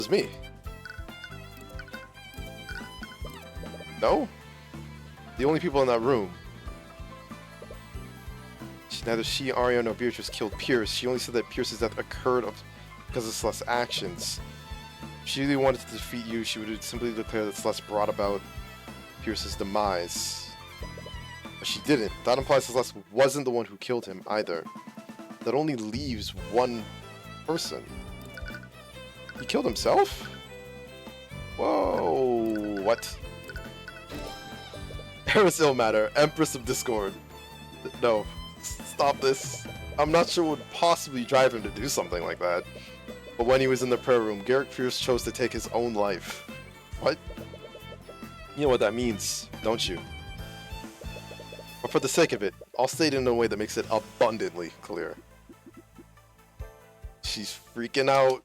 was me. No? The only people in that room. Neither she, Arya, nor Beatrice killed Pierce. She only said that Pierce's death occurred because of Celeste's actions. If she really wanted to defeat you, she would simply declare that Celeste brought about Pierce's demise. But she didn't. That implies Celeste wasn't the one who killed him either. That only leaves one person. He killed himself? Whoa, what? Eris Illmatter, Empress of Discord. No, stop this. I'm not sure what would possibly drive him to do something like that. But when he was in the prayer room, Garrick Pierce chose to take his own life. What? You know what that means, don't you? But for the sake of it, I'll state it in a way that makes it abundantly clear. She's freaking out.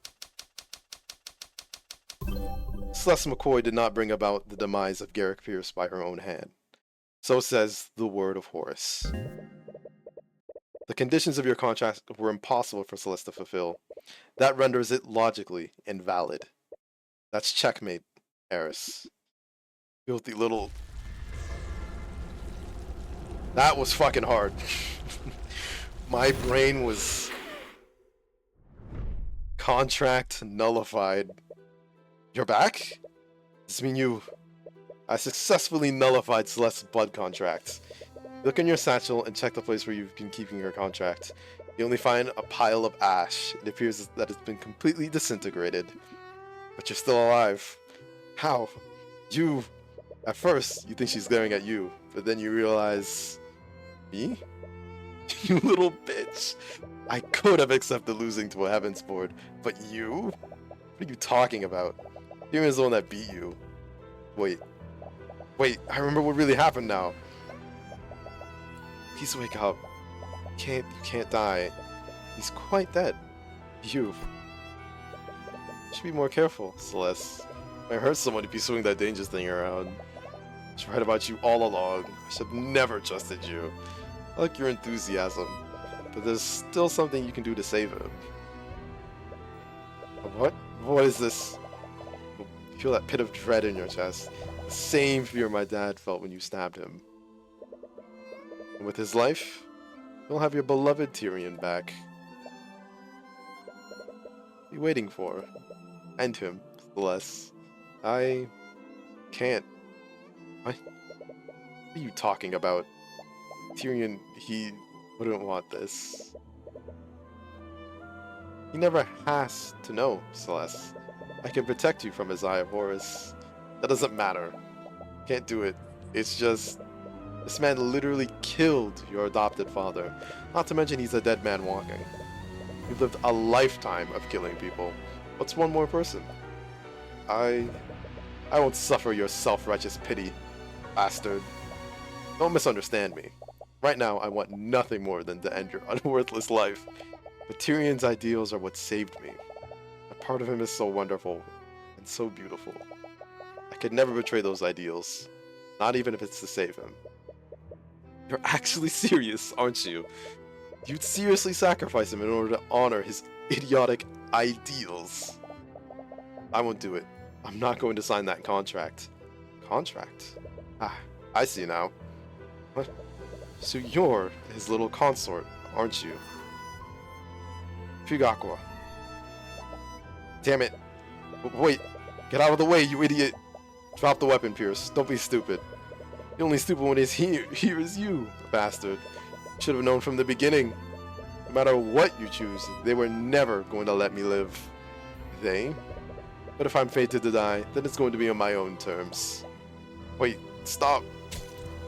Celeste McCoy did not bring about the demise of Garrick Pierce by her own hand. So says the word of Horus. The conditions of your contract were impossible for Celeste to fulfill. That renders it logically invalid. That's checkmate, Eris. Filthy little... That was fucking hard. My brain was... Contract nullified. You're back? Does this mean you... I successfully nullified Celeste's blood contract. Look in your satchel and check the place where you've been keeping your contract. You only find a pile of ash. It appears that it's been completely disintegrated. But you're still alive. How? You... At first, you think she's glaring at you, but then you realize... Me? You little bitch. I could have accepted losing to a Heavens board, but you? What are you talking about? Tyrion is the one that beat you. Wait, I remember what really happened now. Please wake up. You can't die. He's quite dead. You should be more careful, Celeste. I hurt someone to be swinging that dangerous thing around. I was right about you all along. I should have never trusted you. I like your enthusiasm, but there's still something you can do to save him. What? What is this? You feel that pit of dread in your chest. The same fear my dad felt when you stabbed him. And with his life, you'll have your beloved Tyrion back. What are you waiting for? End him, Celeste. I can't. What are you talking about? Tyrion, he wouldn't want this. He never has to know, Celeste. I can protect you from his Eye of Horus. That doesn't matter. Can't do it. It's just... This man literally killed your adopted father. Not to mention he's a dead man walking. You've lived a lifetime of killing people. What's one more person? I won't suffer your self-righteous pity, bastard. Don't misunderstand me. Right now, I want nothing more than to end your unworthless life. But Tyrion's ideals are what saved me. A part of him is so wonderful and so beautiful. I could never betray those ideals, not even if it's to save him. You're actually serious, aren't you? You'd seriously sacrifice him in order to honor his idiotic ideals. I won't do it. I'm not going to sign that contract. Contract? Ah, I see now. What? So you're his little consort, aren't you? Fugakwa. Damn it. Wait. Get out of the way, you idiot. Drop the weapon, Pierce. Don't be stupid. The only stupid one is here is you, bastard. Should have known from the beginning. No matter what you choose, they were never going to let me live. They? But if I'm fated to die, then it's going to be on my own terms. Wait, stop.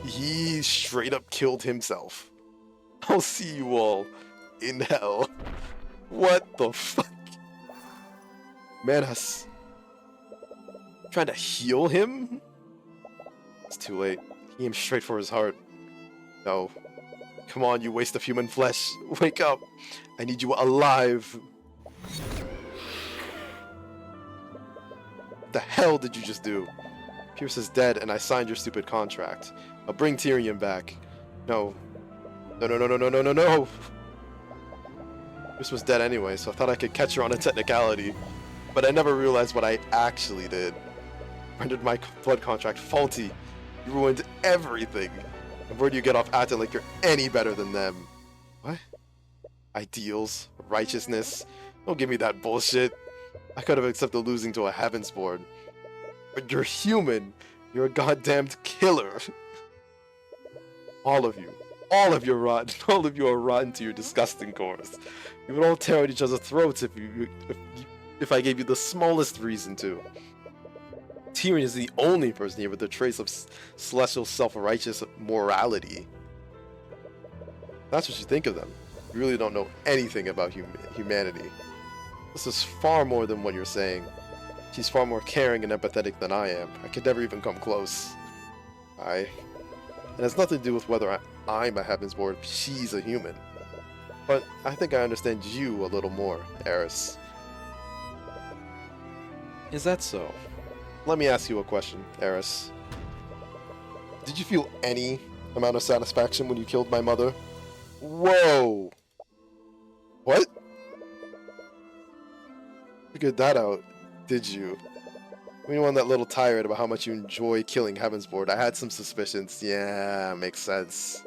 He straight up killed himself. I'll see you all in hell. What the fuck? Manas. Trying to heal him? It's too late. He aimed straight for his heart. No. Come on, you waste of human flesh. Wake up. I need you alive. What the hell did you just do? Pierce is dead and I signed your stupid contract. I'll bring Tyrion back. No. No. Pierce was dead anyway, so I thought I could catch her on a technicality. But I never realized what I actually did. Rendered my blood contract faulty. You ruined everything. And where do you get off acting like you're any better than them? What? Ideals? Righteousness? Don't give me that bullshit. I could have accepted losing to a heavens board. But you're human. You're a goddamned killer. All of you. All of you are rotten. All of you are rotten to your disgusting cores. You would all tear at each other's throats if I gave you the smallest reason to. Tyrion is the only person here with a trace of celestial self-righteous morality. That's what you think of them. You really don't know anything about humanity. This is far more than what you're saying. She's far more caring and empathetic than I am. I could never even come close. It has nothing to do with whether I'm a Heavensborn, she's a human. But I think I understand you a little more, Eris. Is that so? Let me ask you a question, Eris. Did you feel any amount of satisfaction when you killed my mother? Whoa! What? Figured that out, did you? When you were that little tirade about how much you enjoy killing Heavensborn, I had some suspicions. Yeah, makes sense.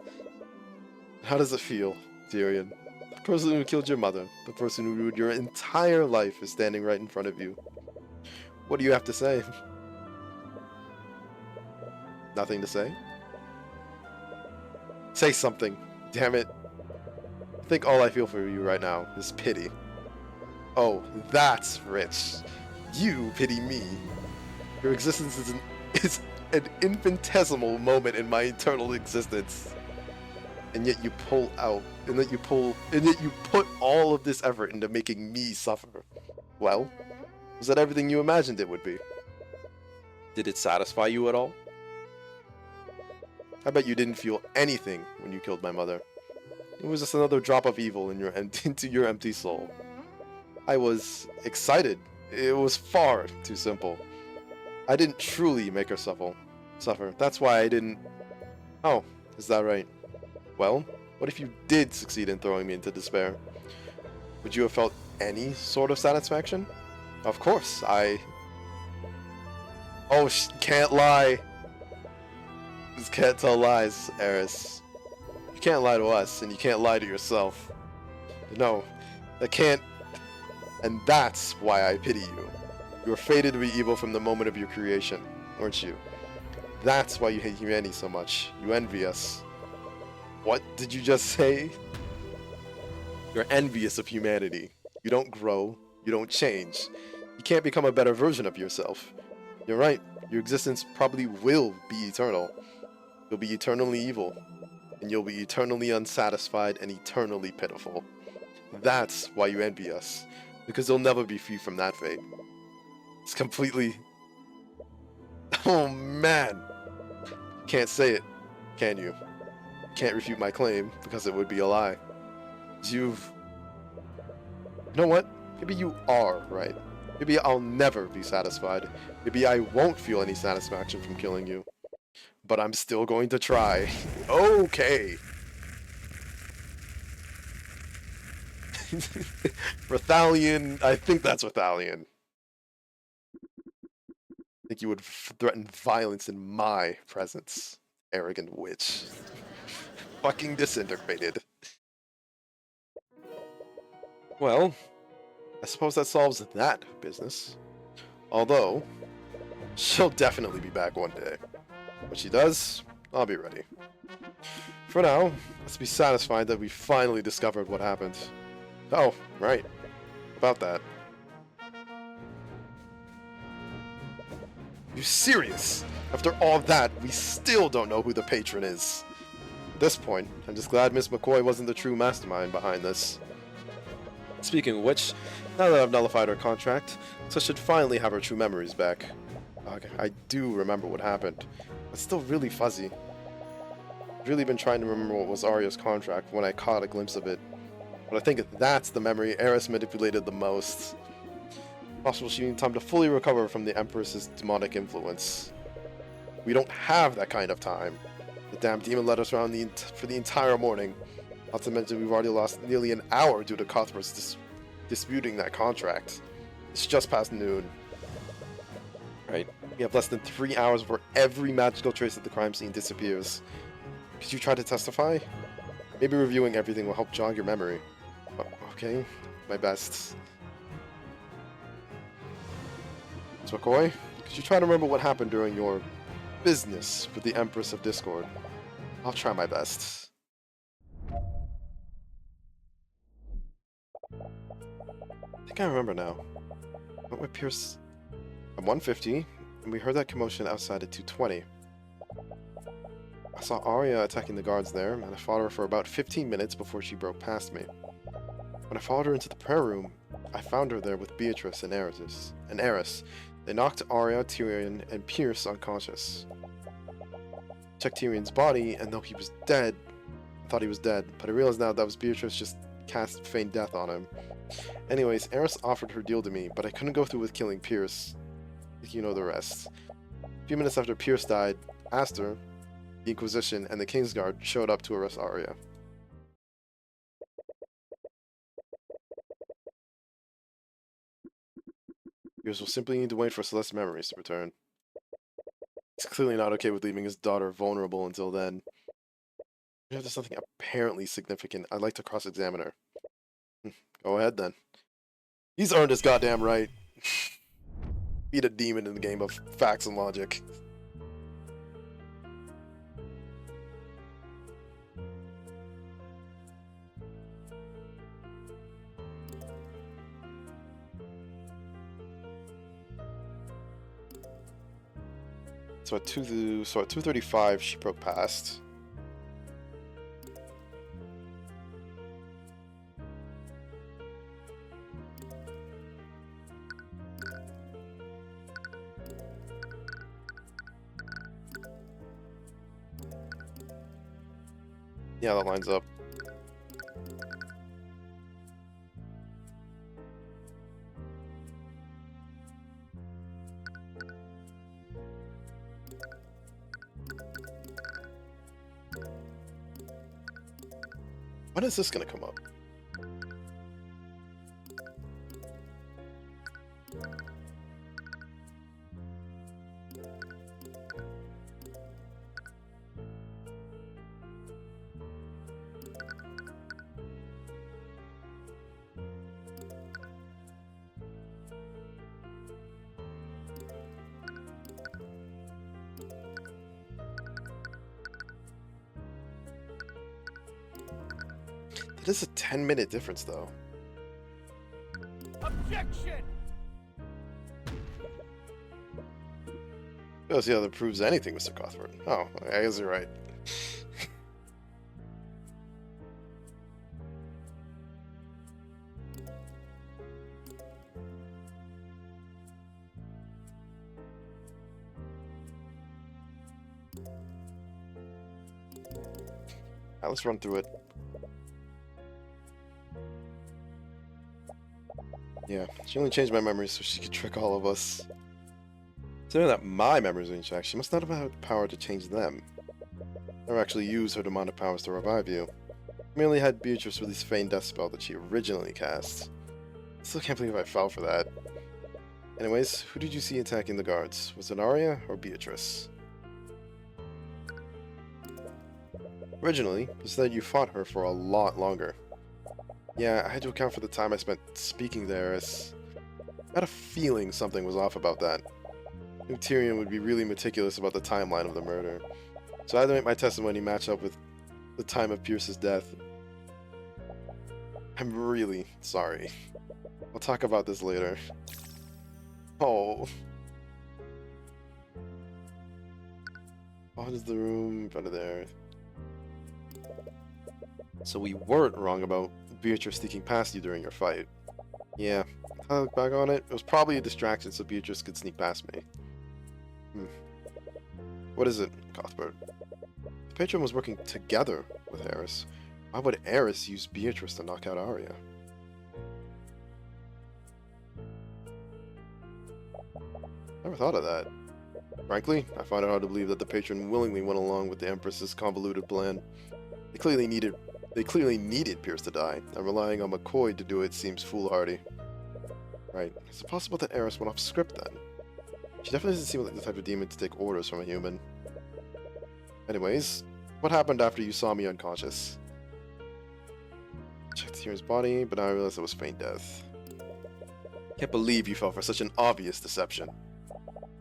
How does it feel, Tyrion? The person who killed your mother, the person who ruined your entire life, is standing right in front of you. What do you have to say? Nothing to say? Say something, damn it. I think all I feel for you right now is pity. Oh, that's rich. You pity me. Your existence is an infinitesimal moment in my eternal existence. And yet you pull out, and yet you put all of this effort into making me suffer. Well, was that everything you imagined it would be? Did it satisfy you at all? I bet you didn't feel anything when you killed my mother. It was just another drop of evil into your empty soul. I was excited. It was far too simple. I didn't truly make her suffer. That's why I didn't... Oh, is that right? Well, what if you did succeed in throwing me into despair? Would you have felt any sort of satisfaction? Of course, Oh, can't lie. Just can't tell lies, Eris. You can't lie to us, and you can't lie to yourself. No, I can't... And that's why I pity you. You were fated to be evil from the moment of your creation, weren't you? That's why you hate humanity so much. You envy us. What did you just say? You're envious of humanity. You don't grow. You don't change. You can't become a better version of yourself. You're right. Your existence probably will be eternal. You'll be eternally evil. And you'll be eternally unsatisfied and eternally pitiful. That's why you envy us. Because you'll never be free from that fate. It's completely... Oh man! Can't say it, can you? Can't refute my claim, because it would be a lie. You know what? Maybe you are right. Maybe I'll never be satisfied. Maybe I won't feel any satisfaction from killing you. But I'm still going to try. Okay. Rathalion, I think that's Rathalion. I think you would threaten violence in my presence, arrogant witch. Fucking disintegrated. Well, I suppose that solves that business. Although, she'll definitely be back one day. When she does, I'll be ready. For now, let's be satisfied that we finally discovered what happened. Oh, right. About that. You serious? After all that, we still don't know who the patron is. At this point, I'm just glad Miss McCoy wasn't the true mastermind behind this. Speaking of which, now that I've nullified her contract, so I should finally have her true memories back. Okay, I do remember what happened. It's still really fuzzy. I've really been trying to remember what was Arya's contract when I caught a glimpse of it. But I think that's the memory Eris manipulated the most. Possible she needed time to fully recover from the Empress's demonic influence. We don't have that kind of time. The damn demon led us around for the entire morning. Not to mention we've already lost nearly an hour due to Cuthbert's disputing that contract. It's just past noon. Right. We have less than 3 hours before every magical trace at the crime scene disappears. Could you try to testify? Maybe reviewing everything will help jog your memory. Okay, my best. So, McCoy, could you try to remember what happened during your business with the Empress of Discord? I'll try my best. I think I remember now. I went with Pierce at 150, and we heard that commotion outside at 220. I saw Arya attacking the guards there, and I fought her for about 15 minutes before she broke past me. When I followed her into the prayer room, I found her there with Beatrice and Eris. They knocked Arya, Tyrion, and Pierce unconscious. Checked Tyrion's body, and though he was dead, I thought he was dead, but I realized now that was Beatrice just cast feigned death on him. Anyways, Eris offered her deal to me, but I couldn't go through with killing Pierce. You know the rest. A few minutes after Pierce died, Aster, the Inquisition, and the Kingsguard showed up to arrest Arya. Pierce will simply need to wait for Celeste's memories to return. He's clearly not okay with leaving his daughter vulnerable until then. If there's something apparently significant, I'd like to cross-examine her. Go ahead, then. He's earned his goddamn right. Beat a demon in the game of facts and logic. So at 2:35, she broke past. Yeah, that lines up. When is this gonna come up? It is a 10-minute difference, though. Objection! I don't see how that proves anything, Mr. Cuthbert. Oh, I guess you're right. Alright, let's run through it. Yeah, she only changed my memories so she could trick all of us. Considering that my memories are intact, she must not have had the power to change them. Never actually used her demonic powers to revive you. Merely had Beatrice release feigned death spell that she originally cast. I still can't believe I fell for that. Anyways, who did you see attacking the guards? Was it Arya or Beatrice? Originally, you said you fought her for a lot longer. Yeah, I had to account for the time I spent speaking there, as I had a feeling something was off about that. I knew Tyrion would be really meticulous about the timeline of the murder, so I had to make my testimony match up with the time of Pierce's death. I'm really sorry. I'll talk about this later. Oh. What is the room in front of there? So we weren't wrong about Beatrice sneaking past you during your fight. Yeah, I look back on it, it was probably a distraction so Beatrice could sneak past me. What is it, Cuthbert? The patron was working together with Eris. Why would Eris use Beatrice to knock out Arya? Never thought of that. Frankly, I find it hard to believe that the patron willingly went along with the Empress's convoluted plan. They clearly needed Pierce to die, and relying on McCoy to do it seems foolhardy. Right. Is it possible that Eris went off script then? She definitely doesn't seem like the type of demon to take orders from a human. Anyways, what happened after you saw me unconscious? Checked Tyrion's body, but now I realized it was feign death. Can't believe you fell for such an obvious deception.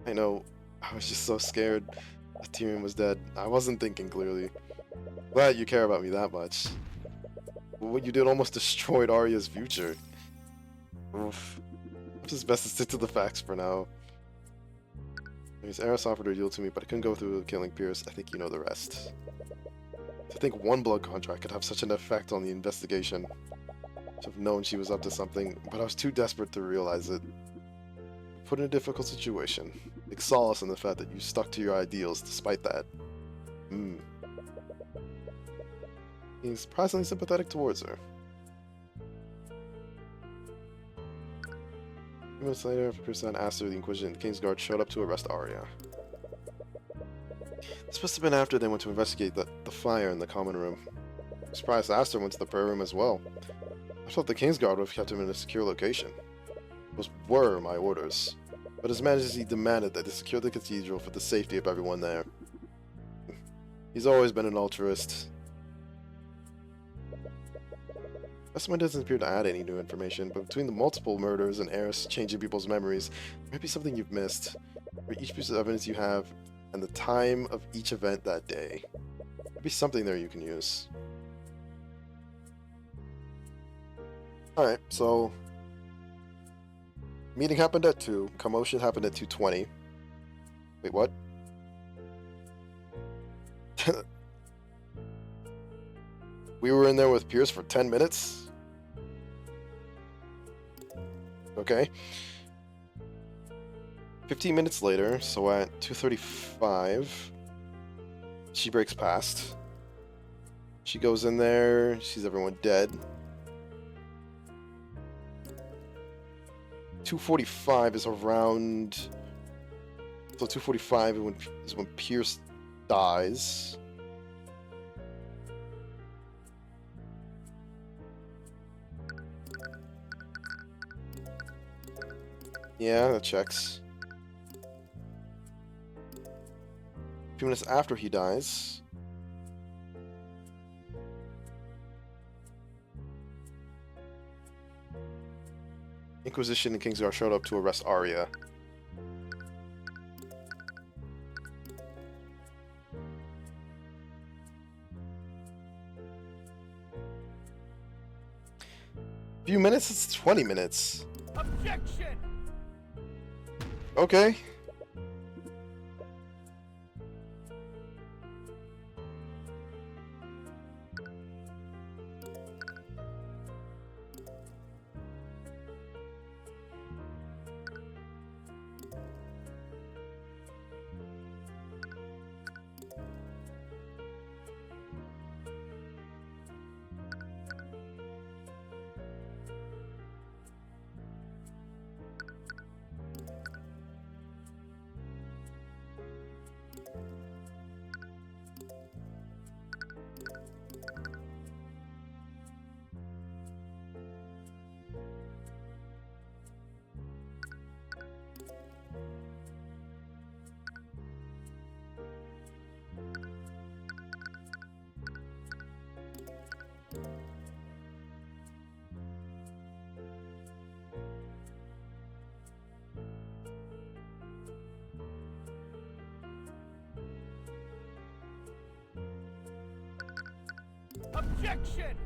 I know, I was just so scared that Tyrion was dead. I wasn't thinking clearly. Glad you care about me that much. What you did almost destroyed Arya's future. Oof. It's just best to stick to the facts for now. Anyways, Eris offered her deal to me, but I couldn't go through killing Pierce. I think you know the rest. To think one blood contract could have such an effect on the investigation. To have known she was up to something, but I was too desperate to realize it. Put in a difficult situation. Take solace in the fact that you stuck to your ideals despite that. He's surprisingly sympathetic towards her. A few minutes later, after Pierce asked her, the Inquisition and the Kingsguard showed up to arrest Arya. This must have been after they went to investigate the fire in the common room. I'm surprised Aster went to the prayer room as well. I thought the Kingsguard would have kept him in a secure location. Those were my orders. But His Majesty demanded that they secure the cathedral for the safety of everyone there. He's always been an altruist. Estimate doesn't appear to add any new information, but between the multiple murders and Eris changing people's memories, there might be something you've missed. For each piece of evidence you have, and the time of each event that day. There might be something there you can use. Alright, so... meeting happened at 2, commotion happened at 2:20. Wait, what? We were in there with Pierce for 10 minutes? Okay. 15 minutes later, so at 2:35, she breaks past. She goes in there, sees everyone dead. 2:45 is around... so 2:45 is when Pierce dies. Yeah, that checks. A few minutes after he dies... Inquisition and Kingsguard showed up to arrest Arya. Few minutes? It's 20 minutes. Objection! Okay. Objection!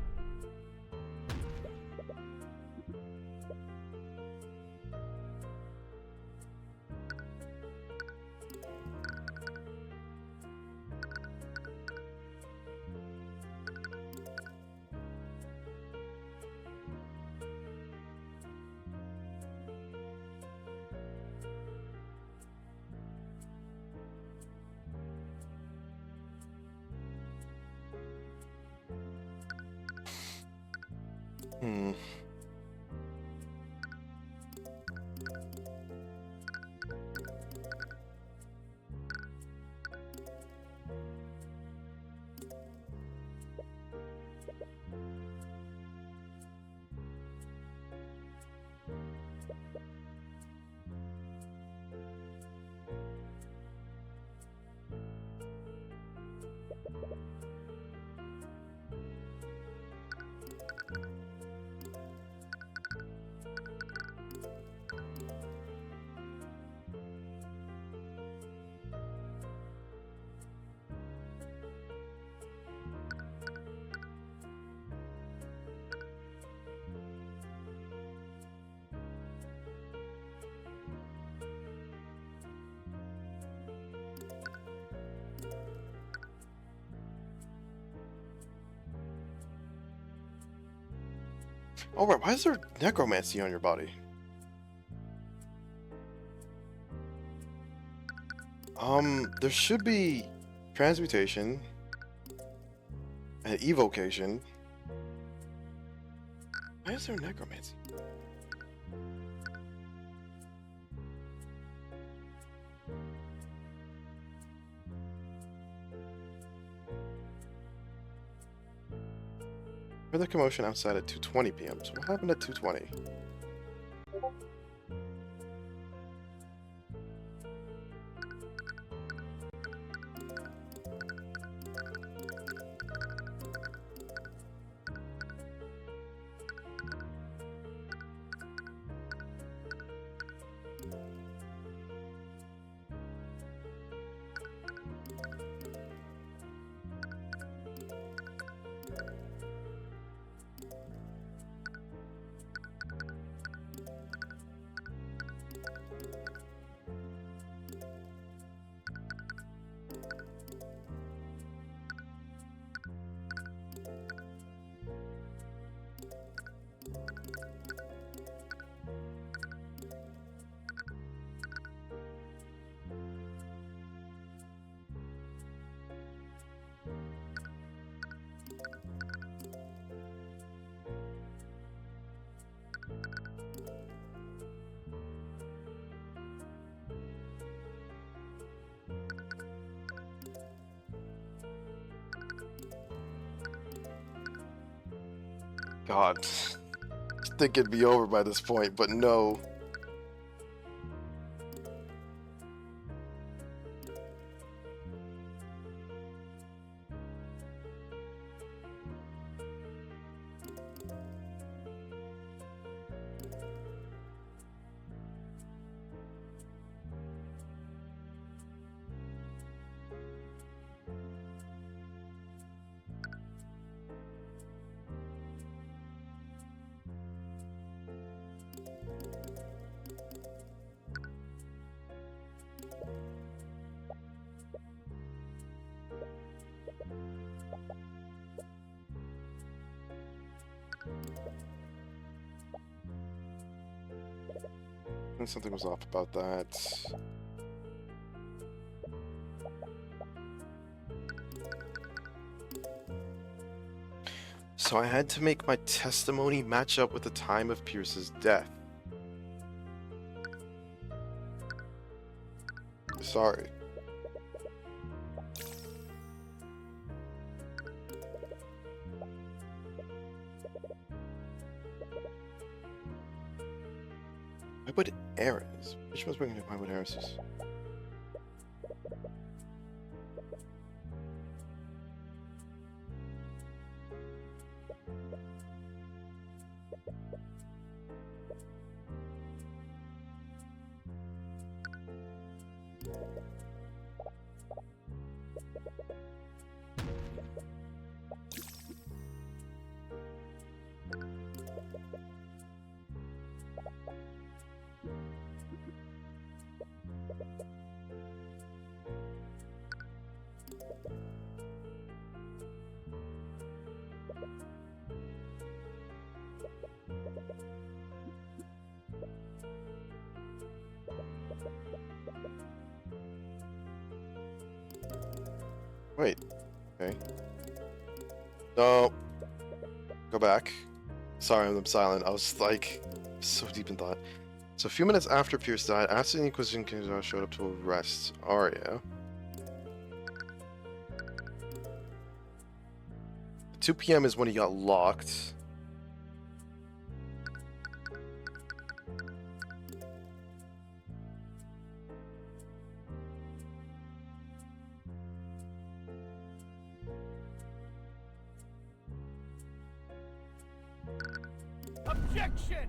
Hmm. Oh, right. Why is there necromancy on your body? There should be transmutation and evocation. Why is there necromancy? Further commotion outside at 2:20 p.m. So what happened at 2:20? God, I think it'd be over by this point, but no. Something was off about that. So I had to make my testimony match up with the time of Pierce's death. Sorry. Why would Ares? Which one's bringing up why would Ares is? Wait. Okay. No. Go back. Sorry, I'm silent. I was like so deep in thought. So a few minutes after Pierce died, after the Inquisition Kings showed up to arrest Arya. 2 p.m. is when he got locked. Objection!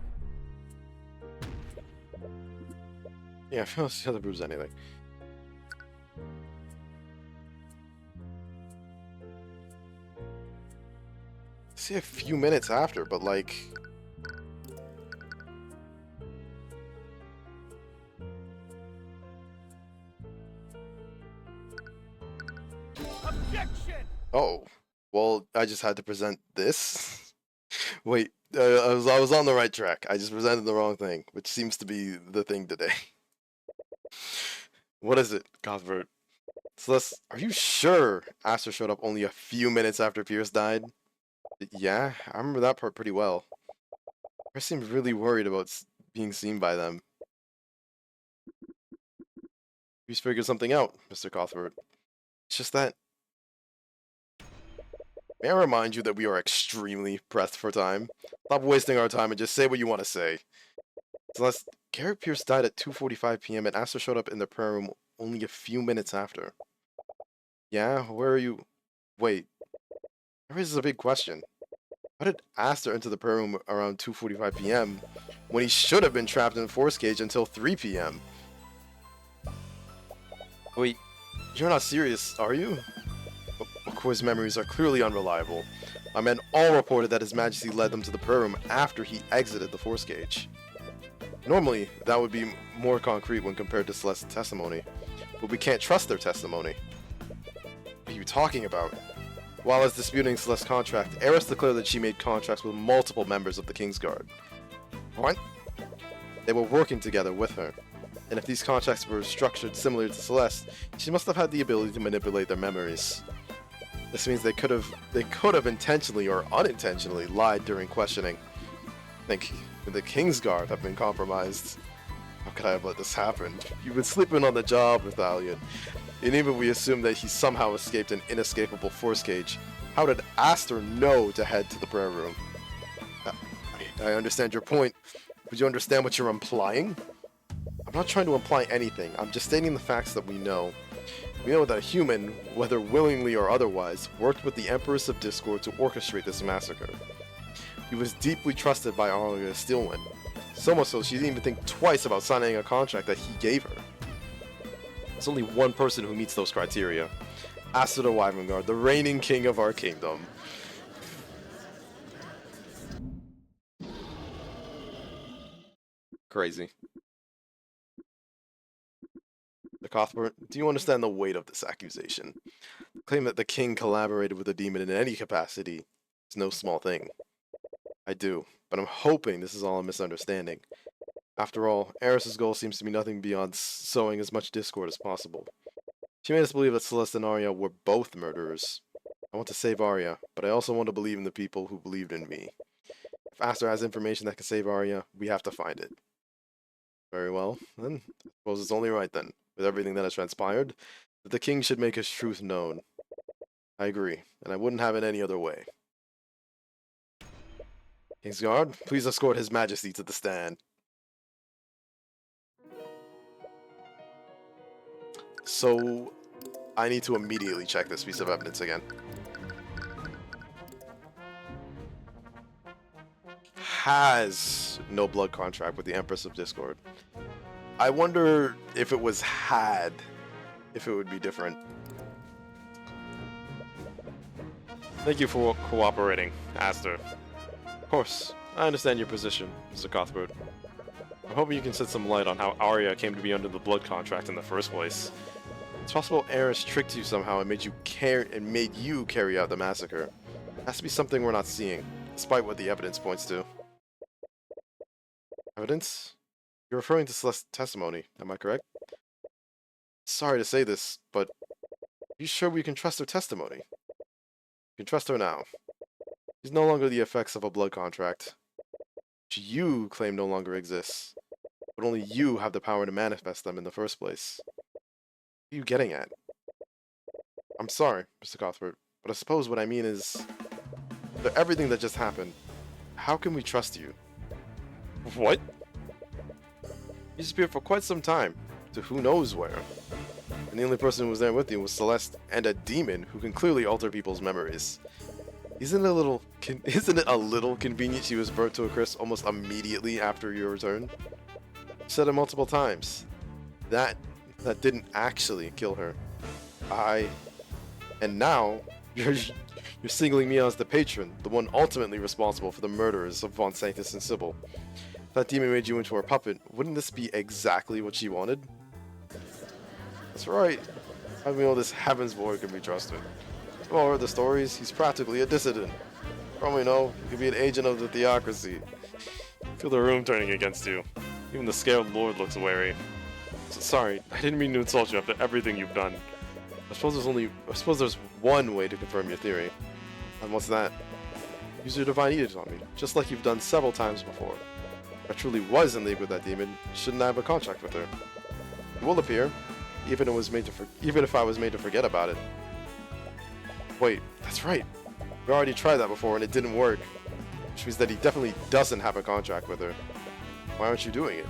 Yeah, I feel like that proves anything. See, a few minutes after, but like. Objection! Oh, well, I just had to present this. Wait, I was on the right track. I just presented the wrong thing, which seems to be the thing today. What is it, Cuthbert? Celeste, are you sure Aster showed up only a few minutes after Pierce died? Yeah, I remember that part pretty well. I seemed really worried about being seen by them. You figured something out, Mr. Cuthbert. It's just that. May I remind you that we are extremely pressed for time? Stop wasting our time and just say what you want to say. Celeste, Garrett Pierce died at 2:45 p.m. and Aster showed up in the prayer room only a few minutes after. Yeah, where are you? Wait, that raises a big question. How did Aster enter the prayer room around 2:45 p.m. when he should have been trapped in the force cage until 3 p.m.? Wait, you're not serious, are you? McCoy's memories are clearly unreliable. My men all reported that His Majesty led them to the prayer room after he exited the force cage. Normally, that would be more concrete when compared to Celeste's testimony, but we can't trust their testimony. What are you talking about? While as disputing Celeste's contract, Eris declared that she made contracts with multiple members of the Kingsguard. What? They were working together with her, and if these contracts were structured similar to Celeste, she must have had the ability to manipulate their memories. This means they could have intentionally or unintentionally lied during questioning. I think the Kingsguard have been compromised. How could I have let this happen? You've been sleeping on the job with Allian. And even we assume that he somehow escaped an inescapable force cage. How did Aster know to head to the prayer room? I understand your point. Would you understand what you're implying? I'm not trying to imply anything. I'm just stating the facts that we know. We know that a human, whether willingly or otherwise, worked with the Empress of Discord to orchestrate this massacre. He was deeply trusted by Arya Steelwind. So much so she didn't even think twice about signing a contract that he gave her. There's only one person who meets those criteria. Aster the Wyvern, the reigning king of our kingdom. Crazy. Cuthbert, do you understand the weight of this accusation? The claim that the king collaborated with a demon in any capacity is no small thing. I do, but I'm hoping this is all a misunderstanding. After all, Eris's goal seems to be nothing beyond sowing as much discord as possible. She made us believe that Celeste and Arya were both murderers. I want to save Arya, but I also want to believe in the people who believed in me. If Aster has information that can save Arya, we have to find it. Very well, then I suppose it's only right then, with everything that has transpired, that the king should make his truth known. I agree, and I wouldn't have it any other way. Kingsguard, please escort His Majesty to the stand. So, I need to immediately check this piece of evidence again. Has no blood contract with the Empress of Discord. I wonder if it was had, if it would be different. Thank you for cooperating, Aster. Of course, I understand your position, Mr. Cuthbert. I'm hoping you can shed some light on how Arya came to be under the blood contract in the first place. It's possible Eris tricked you somehow and made you carry out the massacre. It has to be something we're not seeing, despite what the evidence points to. Evidence? You're referring to Celeste's testimony, am I correct? Sorry to say this, but are you sure we can trust her testimony? You can trust her now. She's no longer the effects of a blood contract, which you claim no longer exists, but only you have the power to manifest them in the first place. What are you getting at? I'm sorry, Mr. Cuthbert, but I suppose what I mean is, after everything that just happened, how can we trust you? What? You disappeared for quite some time, to who knows where. And the only person who was there with you was Celeste and a demon who can clearly alter people's memories. Isn't it a little convenient she was burnt to a crisp almost immediately after your return? You said it multiple times. That didn't actually kill her. And now you're singling me out as the patron, the one ultimately responsible for the murders of Von Sanctus and Sybil. If that demon made you into her puppet, wouldn't this be exactly what she wanted? That's right. I mean, all this heavens boy can be trusted. You've all heard the stories. He's practically a dissident. Probably no. You could be an agent of the theocracy. Feel the room turning against you. Even the scared lord looks wary. Sorry, I didn't mean to insult you after everything you've done. I suppose there's one way to confirm your theory. And what's that? Use your divine edict on me, just like you've done several times before. If I truly was in league with that demon, shouldn't I have a contract with her? It will appear, even if I was made to forget about it. Wait, that's right. We already tried that before and it didn't work. Which means that he definitely doesn't have a contract with her. Why aren't you doing it?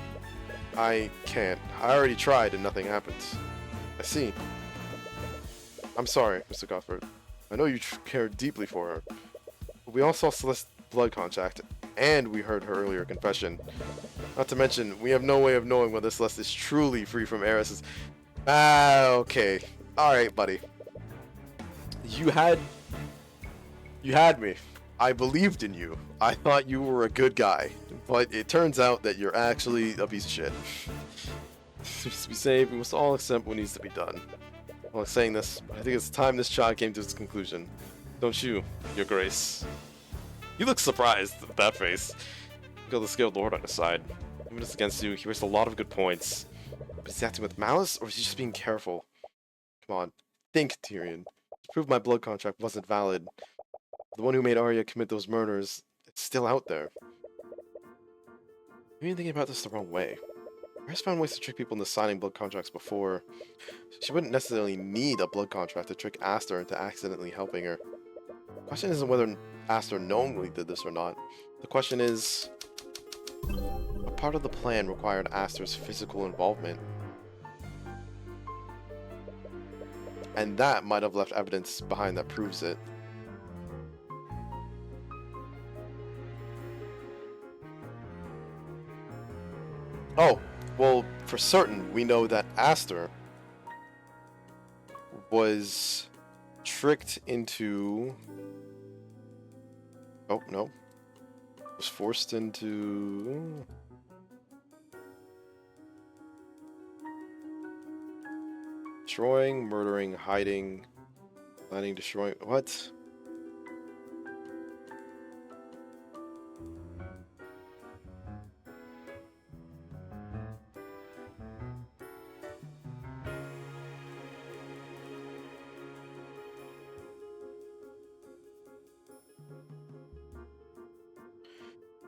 I can't. I already tried and nothing happens. I see. I'm sorry, Mr. Cuthbert. I know you care deeply for her. But we all saw Celeste's blood contract, and we heard her earlier confession. Not to mention, we have no way of knowing whether Celeste is truly free from heiresses. Okay. Alright, buddy. You had me. I believed in you. I thought you were a good guy. But it turns out that you're actually a piece of shit. To be safe, we must all accept what needs to be done. While saying this, I think it's time this child came to its conclusion. Don't you, Your Grace? You look surprised with that face. You got the skilled lord on his side. Even if it's against you, he raised a lot of good points. But is he acting with malice, or is he just being careful? Come on, think, Tyrion. To prove my blood contract wasn't valid. The one who made Arya commit those murders, it's still out there. Maybe I'm thinking about this the wrong way. Arya's found ways to trick people into signing blood contracts before. She wouldn't necessarily need a blood contract to trick Aster into accidentally helping her. The question isn't whether Aster knowingly did this or not. The question is, what part of the plan required Aster's physical involvement? And that might have left evidence behind that proves it. Oh, well, for certain, we know that Aster was tricked into... Oh, no. Was forced into... Destroying, murdering, hiding, planning, destroying... What?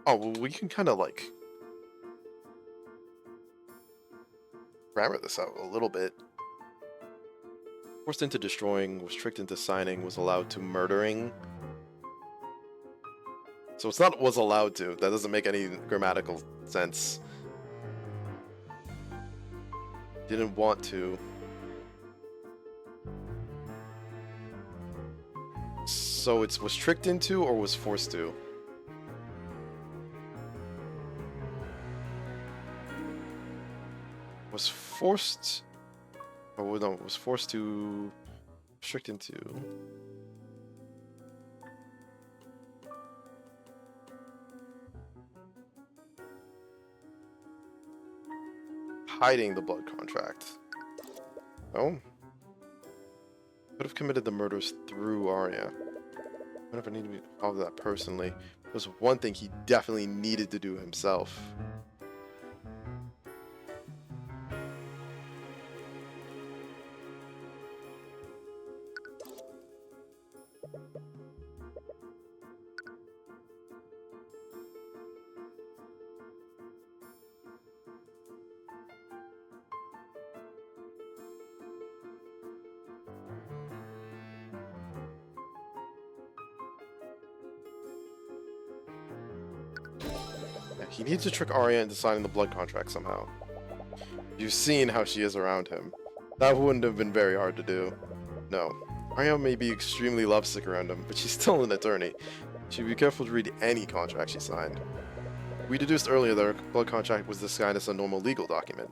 Oh, well, we can kind of, like, grammar this out a little bit. Forced into destroying, was tricked into signing, was allowed to murdering. So it's not was allowed to. That doesn't make any grammatical sense. Didn't want to. So it was tricked into or was forced to? Was forced... Oh, no, was forced to... Tricked into... Hiding the blood contract. Oh? Could have committed the murders through Arya. I never need to be involved with that personally. There's one thing he definitely needed to do himself. He needs to trick Arya into signing the blood contract somehow. You've seen how she is around him. That wouldn't have been very hard to do. No. Arya may be extremely lovesick around him, but she's still an attorney. She'd be careful to read any contract she signed. We deduced earlier that her blood contract was disguised as a normal legal document.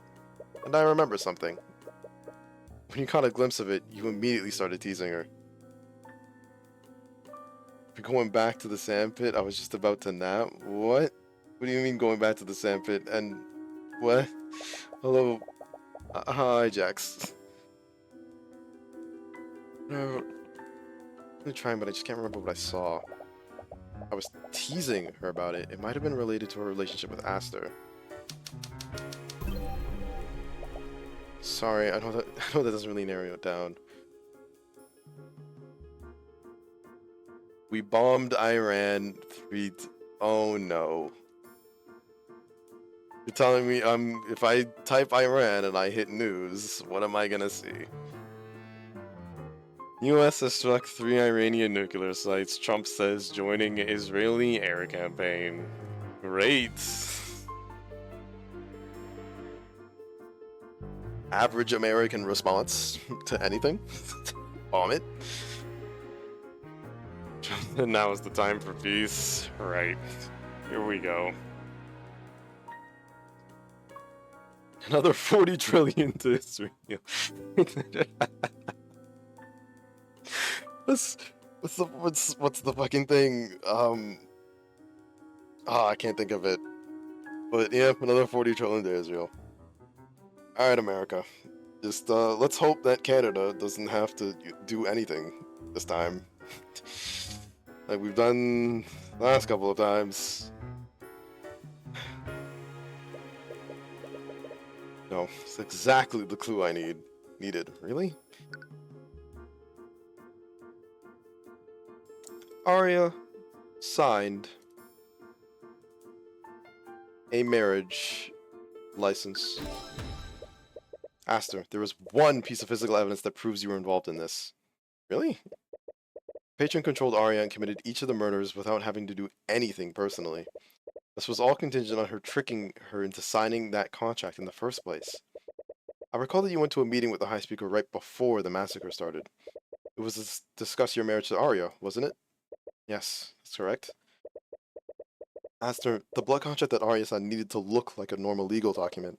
And I remember something. When you caught a glimpse of it, you immediately started teasing her. Going back to the sandpit, I was just about to nap. What? What do you mean going back to the sandpit? And what? Hello. Hi, Jax. I'm trying, but I just can't remember what I saw. I was teasing her about it. It might have been related to her relationship with Aster. Sorry, I know that doesn't really narrow it down. We bombed Iran 3. Oh no. You're telling me if I type Iran and I hit news, what am I gonna see? US has struck 3 Iranian nuclear sites. Trump says joining Israeli air campaign. Great. Average American response to anything? Bomb it. And now is the time for peace. Right. Here we go. Another 40 trillion to Israel. What's the fucking thing? I can't think of it. But yeah, another 40 trillion to Israel. Alright, America. Just let's hope that Canada doesn't have to do anything this time. Like we've done the last couple of times. No, it's exactly the clue I needed. Really? Arya signed a marriage license. Aster, there is one piece of physical evidence that proves you were involved in this. Really? Patron controlled Arya and committed each of the murders without having to do anything personally. This was all contingent on her tricking her into signing that contract in the first place. I recall that you went to a meeting with the High Speaker right before the massacre started. It was to discuss your marriage to Arya, wasn't it? Yes, that's correct. Aster, the blood contract that Arya signed needed to look like a normal legal document,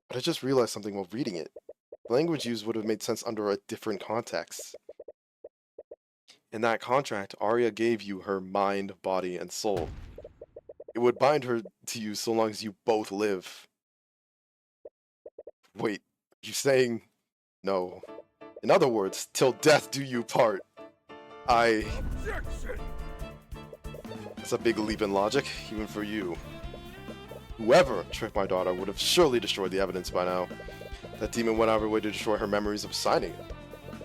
but I just realized something while reading it. The language used would have made sense under a different context. In that contract, Arya gave you her mind, body, and soul. It would bind her to you so long as you both live. Wait, you saying no? In other words, till death do you part. Objection! It's a big leap in logic, even for you. Whoever tricked my daughter would have surely destroyed the evidence by now. That demon went out of her way to destroy her memories of signing it.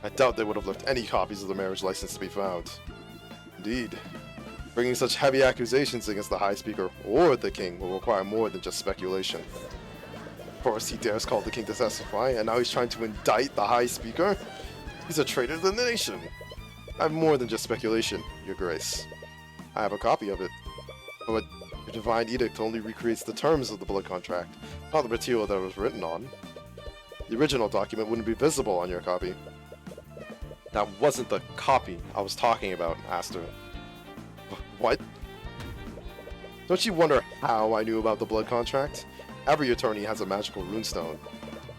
I doubt they would have left any copies of the marriage license to be found. Indeed. Bringing such heavy accusations against the High Speaker or the King will require more than just speculation. First, he dares call the King to testify, and now he's trying to indict the High Speaker? He's a traitor to the nation. I have more than just speculation, Your Grace. I have a copy of it. But your divine edict only recreates the terms of the blood contract, not the material that it was written on. The original document wouldn't be visible on your copy. That wasn't the copy I was talking about, Aster. What? Don't you wonder how I knew about the blood contract? Every attorney has a magical runestone.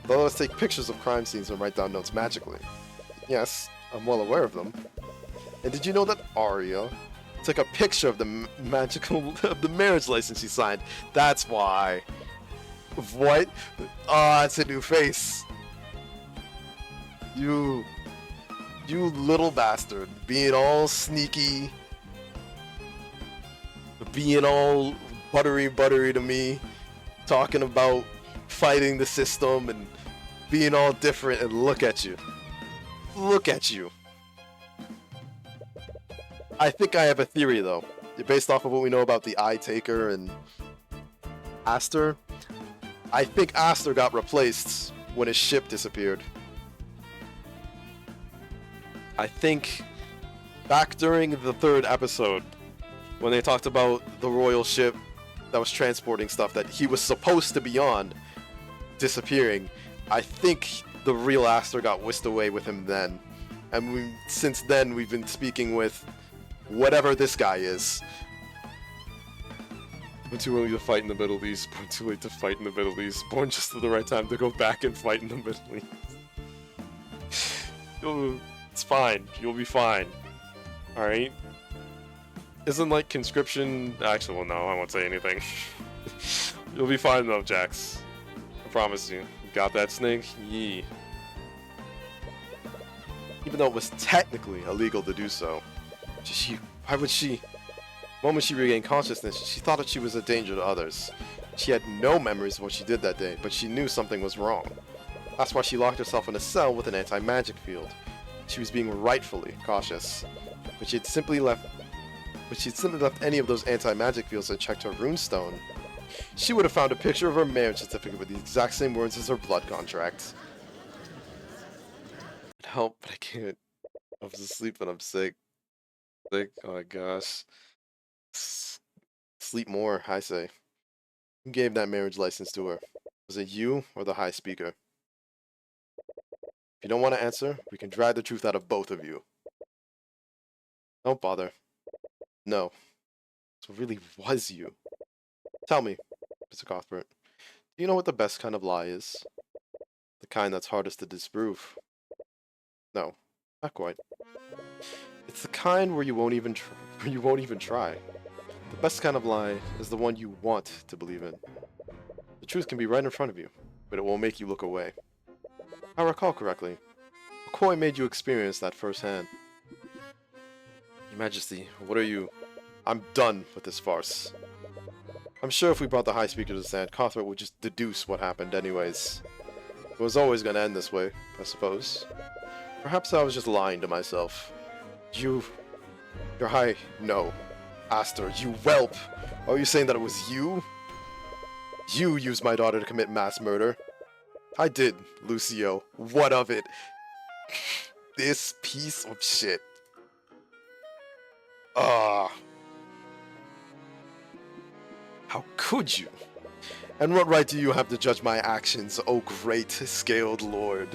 They'll let us take pictures of crime scenes and write down notes magically. Yes, I'm well aware of them. And did you know that Arya took a picture of the marriage license she signed? That's why. What? Ah, it's a new face. You little bastard, being all sneaky, being all buttery to me, talking about fighting the system and being all different, and look at you. Look at you. I think I have a theory though, based off of what we know about the Eye Taker and Aster. I think Aster got replaced when his ship disappeared. I think back during the 3rd episode, when they talked about the royal ship that was transporting stuff that he was supposed to be on disappearing, I think the real Aster got whisked away with him then. And since then, we've been speaking with whatever this guy is. Born too early to fight in the Middle East, born too late to fight in the Middle East, born just at the right time to go back and fight in the Middle East. It's fine. You'll be fine. Alright? Isn't like conscription... Actually, well, no, I won't say anything. You'll be fine though, Jax. I promise you. Got that snake? Yee. Even though it was technically illegal to do so. Just you. Why would she... The moment she regained consciousness, she thought that she was a danger to others. She had no memories of what she did that day, but she knew something was wrong. That's why she locked herself in a cell with an anti-magic field. She was being rightfully cautious, but she'd simply left any of those anti-magic fields and checked her runestone. She would have found a picture of her marriage certificate with the exact same words as her blood contract. Help, but I can't. I'm asleep and I'm sick. Sick? Oh my gosh. Sleep more, I say. Who gave that marriage license to her? Was it you or the High Speaker? If you don't want to answer, we can drag the truth out of both of you. Don't bother. No. So it really was you. Tell me, Mr. Cuthbert, do you know what the best kind of lie is? The kind that's hardest to disprove. No, not quite. It's the kind where you won't even try. The best kind of lie is the one you want to believe in. The truth can be right in front of you, but it won't make you look away. If I recall correctly, McCoy made you experience that firsthand. Your Majesty, what are you? I'm done with this farce. I'm sure if we brought the High Speaker to the stand, Cuthbert would just deduce what happened anyways. It was always going to end this way, I suppose. Perhaps I was just lying to myself. Your High... No. Aster, you whelp! Are you saying that it was you? You used my daughter to commit mass murder. I did, Lucio. What of it? This piece of shit. Ah. How could you? And what right do you have to judge my actions, O great scaled lord?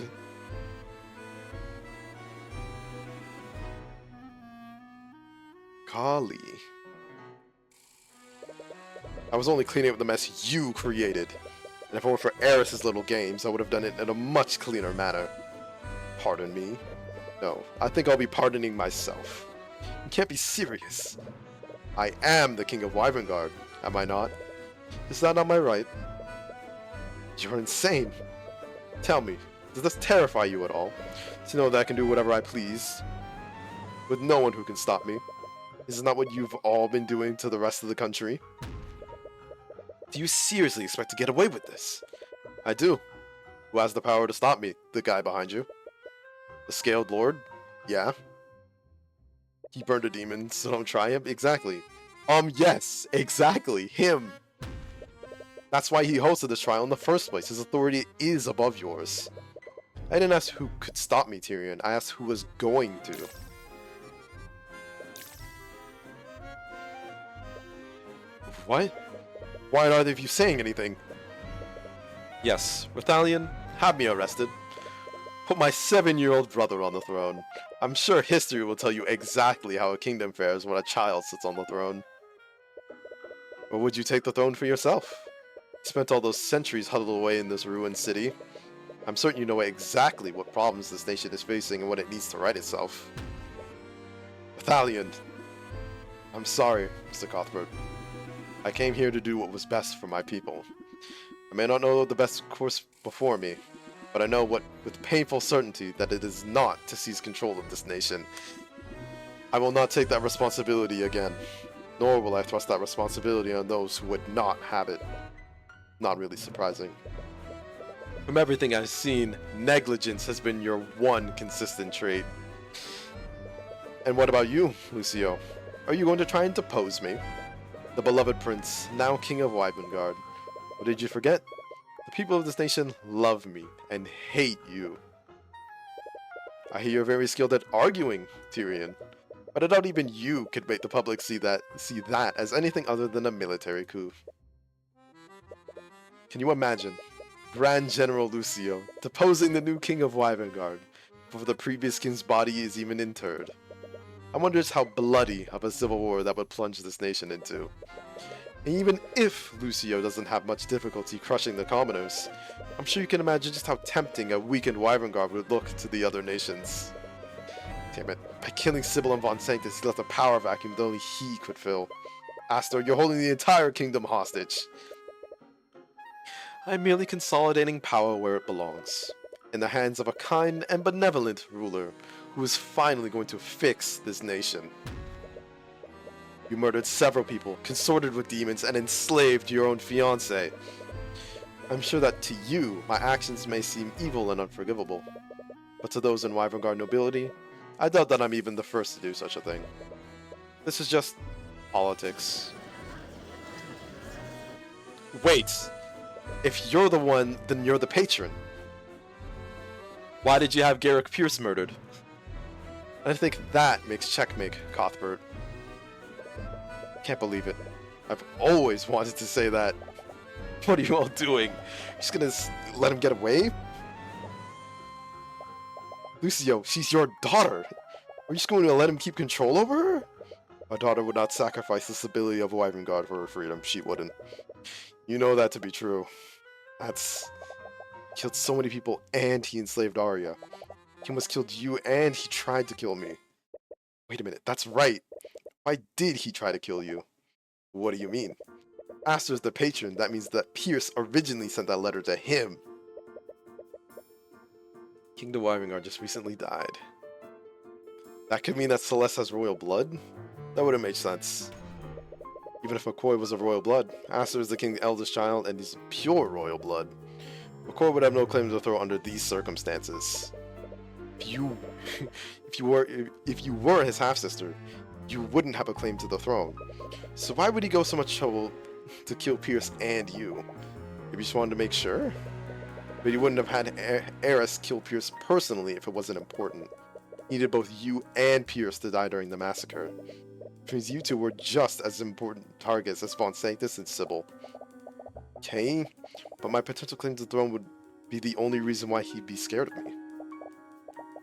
Golly. I was only cleaning up the mess you created. And if it weren't for Eris's little games, I would have done it in a much cleaner manner. Pardon me? No, I think I'll be pardoning myself. You can't be serious. I am the King of Wyverngard, am I not? Is that not my right? You're insane. Tell me, does this terrify you at all? To know that I can do whatever I please, with no one who can stop me? Isn't that what you've all been doing to the rest of the country? Do you seriously expect to get away with this? I do. Who has the power to stop me? The guy behind you. The Scaled Lord? Yeah. He burned a demon, so don't try him? Exactly. Yes, exactly, him. That's why he hosted this trial in the first place. His authority is above yours. I didn't ask who could stop me, Tyrion. I asked who was going to. What? Why aren't either of you saying anything? Yes, Rathalion, have me arrested. Put my 7-year-old brother on the throne. I'm sure history will tell you exactly how a kingdom fares when a child sits on the throne. Or would you take the throne for yourself? You spent all those centuries huddled away in this ruined city. I'm certain you know exactly what problems this nation is facing and what it needs to right itself. Rathalion, I'm sorry, Mr. Cuthbert. I came here to do what was best for my people. I may not know the best course before me, but I know with painful certainty that it is not to seize control of this nation. I will not take that responsibility again, nor will I thrust that responsibility on those who would not have it. Not really surprising. From everything I've seen, negligence has been your one consistent trait. And what about you, Lucio? Are you going to try and depose me? The beloved prince, now king of Wyvengard. Or did you forget? The people of this nation love me and hate you. I hear you're very skilled at arguing, Tyrion, but I doubt even you could make the public see that as anything other than a military coup. Can you imagine Grand General Lucio deposing the new king of Wyvengard before the previous king's body is even interred? I wonder just how bloody of a civil war that would plunge this nation into. And even if Lucio doesn't have much difficulty crushing the commoners, I'm sure you can imagine just how tempting a weakened Wyvengard would look to the other nations. Damn it, by killing Sybil and Von Sanctus, he left a power vacuum that only he could fill. Aster, you're holding the entire kingdom hostage. I'm merely consolidating power where it belongs, in the hands of a kind and benevolent ruler who is finally going to fix this nation. You murdered several people, consorted with demons, and enslaved your own fiancé. I'm sure that to you, my actions may seem evil and unforgivable. But to those in Wyvern Guard nobility, I doubt that I'm even the first to do such a thing. This is just politics. Wait! If you're the one, then you're the patron. Why did you have Garrick Pierce murdered? I think that makes checkmate, Cuthbert. Can't believe it. I've always wanted to say that. What are you all doing? Just gonna let him get away? Lucio, she's your daughter. Are you just going to let him keep control over her? My daughter would not sacrifice the stability of Wyvern Guard for her freedom. She wouldn't. You know that to be true. That's... He killed so many people and he enslaved Arya. He almost killed you and he tried to kill me. Wait a minute, that's right. Why did he try to kill you? What do you mean? Aster's the patron, that means that Pierce originally sent that letter to him. King the Wyvern Guard just recently died. That could mean that Celeste has royal blood? That wouldn't make sense. Even if McCoy was of royal blood, Aster is the king's eldest child and he's pure royal blood. McCoy would have no claim to the throne under these circumstances. If you were his half-sister, you wouldn't have a claim to the throne. So why would he go so much trouble to kill Pierce and you? Maybe just wanted to make sure? But he wouldn't have had Eris kill Pierce personally if it wasn't important. He needed both you and Pierce to die during the massacre. Which means you two were just as important targets as Von Sanctus and Sybil. Okay, but my potential claim to the throne would be the only reason why he'd be scared of me.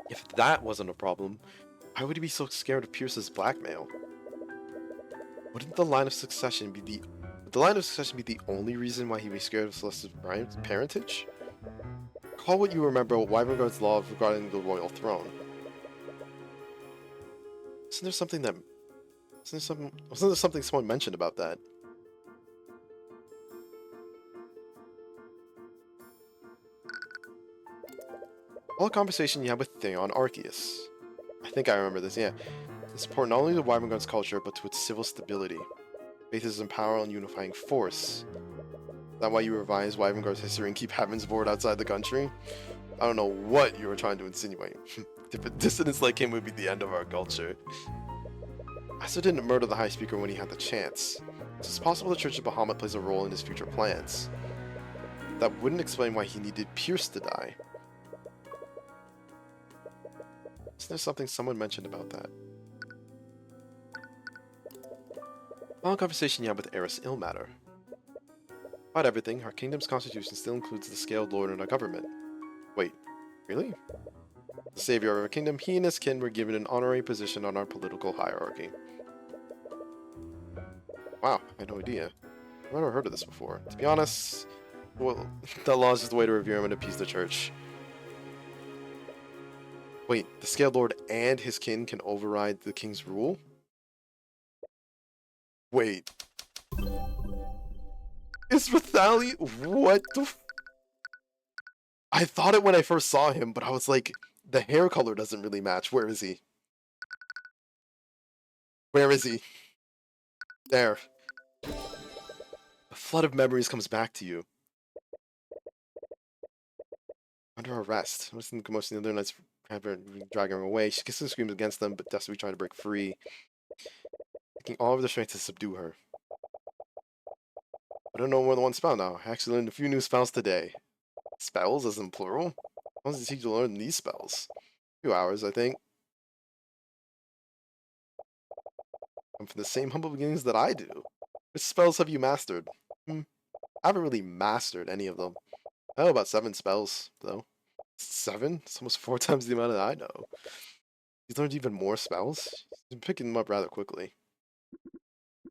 If that wasn't a problem, why would he be so scared of Pierce's blackmail? Wouldn't the line of succession be the only reason why he'd be scared of Celeste's parentage? Recall what you remember about Wyvern Guard's law regarding the royal throne. Wasn't there something someone mentioned about that? All the conversation you had with Theon Arceus. I think I remember this, yeah. It's important not only to Wyvern Guard's culture, but to its civil stability. Faith is a powerful and unifying force. Is that why you revise Wyvern Guard's history and keep Heaven's Board outside the country? I don't know what you were trying to insinuate. Dissidents like him would be the end of our culture. Aster didn't murder the High Speaker when he had the chance. So it's possible the Church of Bahamut plays a role in his future plans. That wouldn't explain why he needed Pierce to die. Isn't there something someone mentioned about that? Long conversation you had with Eris Illmatter. About everything, our kingdom's constitution still includes the Scaled Lord in our government. Wait, really? The savior of our kingdom, he and his kin were given an honorary position on our political hierarchy. Wow, I had no idea. I've never heard of this before. To be honest, well, that law is just a way to revere him and appease the church. Wait, the Scaled Lord and his kin can override the king's rule? Wait. Is Rathali? What the I thought it when I first saw him, but I was like, the hair color doesn't really match. Where is he? Where is he? There. A flood of memories comes back to you. Under arrest. Noticing the commotion, the other knights dragging her away. She kisses and screams against them, but desperately trying to break free. Taking all of their strength to subdue her. I don't know more than one spell now. I actually learned a few new spells today. Spells, as in plural? How long does it take you to learn these spells? A few hours, I think. I'm from the same humble beginnings that I do. Which spells have you mastered? I haven't really mastered any of them. I know about 7 spells, though. 7? It's almost 4 times the amount that I know. He's learned even more spells? He's been picking them up rather quickly.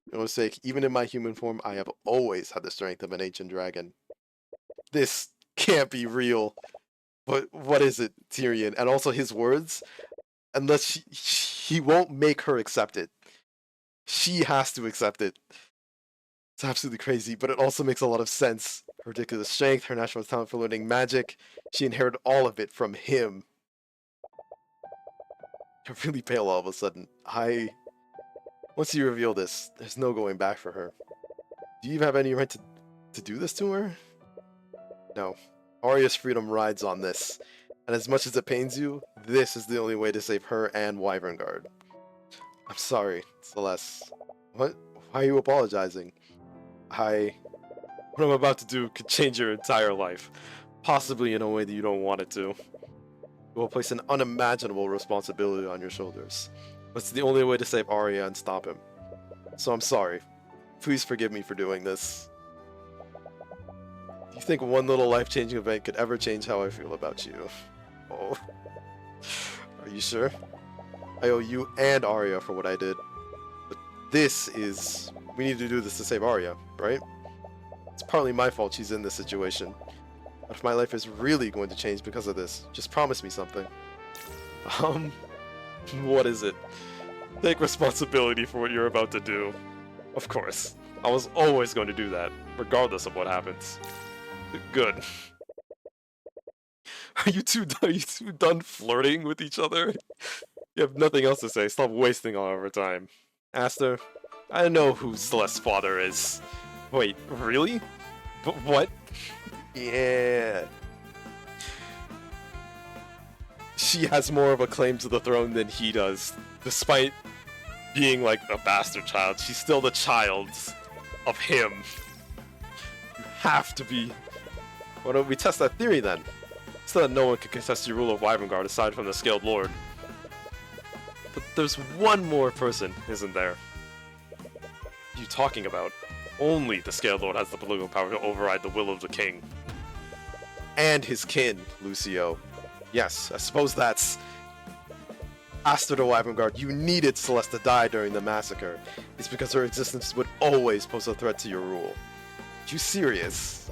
For no sake, even in my human form, I have always had the strength of an ancient dragon. This can't be real. But what is it, Tyrion? And also his words? Unless he won't make her accept it. She has to accept it. It's absolutely crazy, but it also makes a lot of sense. Her ridiculous strength, her natural talent for learning magic, she inherited all of it from him. I'm really pale all of a sudden. Once you reveal this, there's no going back for her. Do you even have any right to do this to her? No. Arya's freedom rides on this. And as much as it pains you, this is the only way to save her and Wyverngard. I'm sorry, Celeste. What? Why are you apologizing? What I'm about to do could change your entire life. Possibly in a way that you don't want it to. It will place an unimaginable responsibility on your shoulders. But it's the only way to save Arya and stop him. So I'm sorry. Please forgive me for doing this. Do you think one little life-changing event could ever change how I feel about you? Oh. Are you sure? I owe you and Arya for what I did. But we need to do this to save Arya, right? It's partly my fault she's in this situation. But if my life is really going to change because of this, just promise me something. What is it? Take responsibility for what you're about to do. Of course. I was always going to do that, regardless of what happens. Good. Are you two done flirting with each other? You have nothing else to say. Stop wasting all of our time. Aster, I know who Celeste's father is. Wait, really? But what? Yeah. She has more of a claim to the throne than he does. Despite being like a bastard child, she's still the child of him. You have to be... Why don't we test that theory then? So that no one can contest your rule of Wyverngard aside from the Scaled Lord. But there's one more person, isn't there? What are you talking about? Only the Scaled Lord has the political power to override the will of the king. And his kin, Lucio. Yes, I suppose that's... Aster to Wyverngard, you needed Celeste to die during the massacre. It's because her existence would always pose a threat to your rule. Are you serious?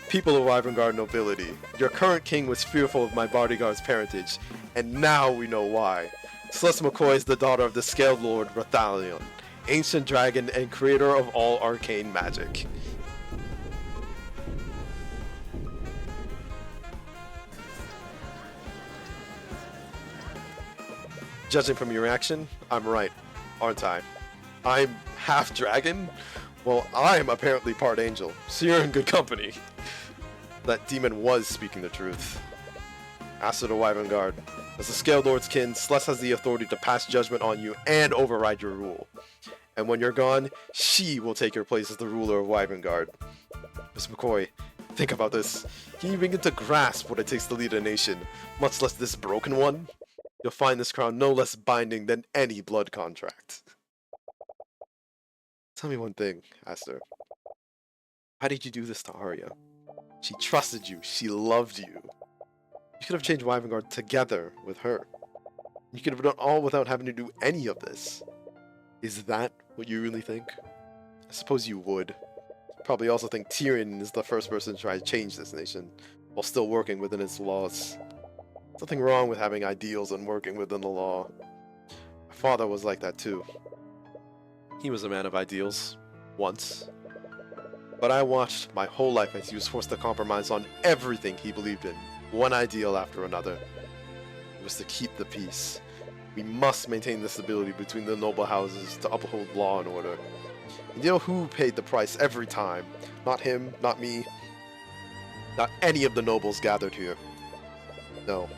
People of Wyverngard nobility, your current king was fearful of my bodyguard's parentage, and now we know why. Celeste McCoy is the daughter of the Scaled Lord Rathalion, ancient dragon and creator of all arcane magic. Judging from your reaction, I'm right, aren't I? I'm half dragon? Well, I'm apparently part angel, so you're in good company. That demon was speaking the truth. Aster to Wyverngard, as the Scaled Lord's kin, Celeste has the authority to pass judgment on you and override your rule. And when you're gone, she will take your place as the ruler of Wyverngard. Miss McCoy, think about this. Can you begin to grasp what it takes to lead a nation, much less this broken one? You'll find this crown no less binding than any blood contract. Tell me one thing, Aster. Why did you do this to Arya? She trusted you. She loved you. You could have changed Wyverngard together with her. You could have done all without having to do any of this. Is that what you really think? I suppose you would. Probably also think Tyrion is the first person to try to change this nation, while still working within its laws. Nothing wrong with having ideals and working within the law. My father was like that too. He was a man of ideals. Once. But I watched my whole life as he was forced to compromise on everything he believed in, one ideal after another. It was to keep the peace. We must maintain the stability between the noble houses to uphold law and order. And you know who paid the price every time? Not him, not me, not any of the nobles gathered here. No.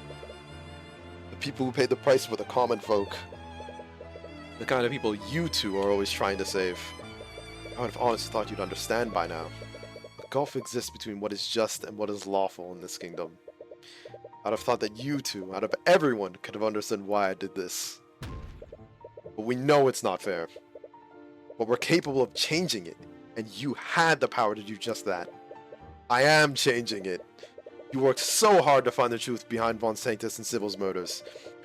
The people who paid the price were the common folk. The kind of people you two are always trying to save. I would have honestly thought you'd understand by now. A gulf exists between what is just and what is lawful in this kingdom. I'd have thought that you two, out of everyone, could have understood why I did this. But we know it's not fair. But we're capable of changing it, and you had the power to do just that. I am changing it. You worked so hard to find the truth behind Von Sanctus and Sybil's murders.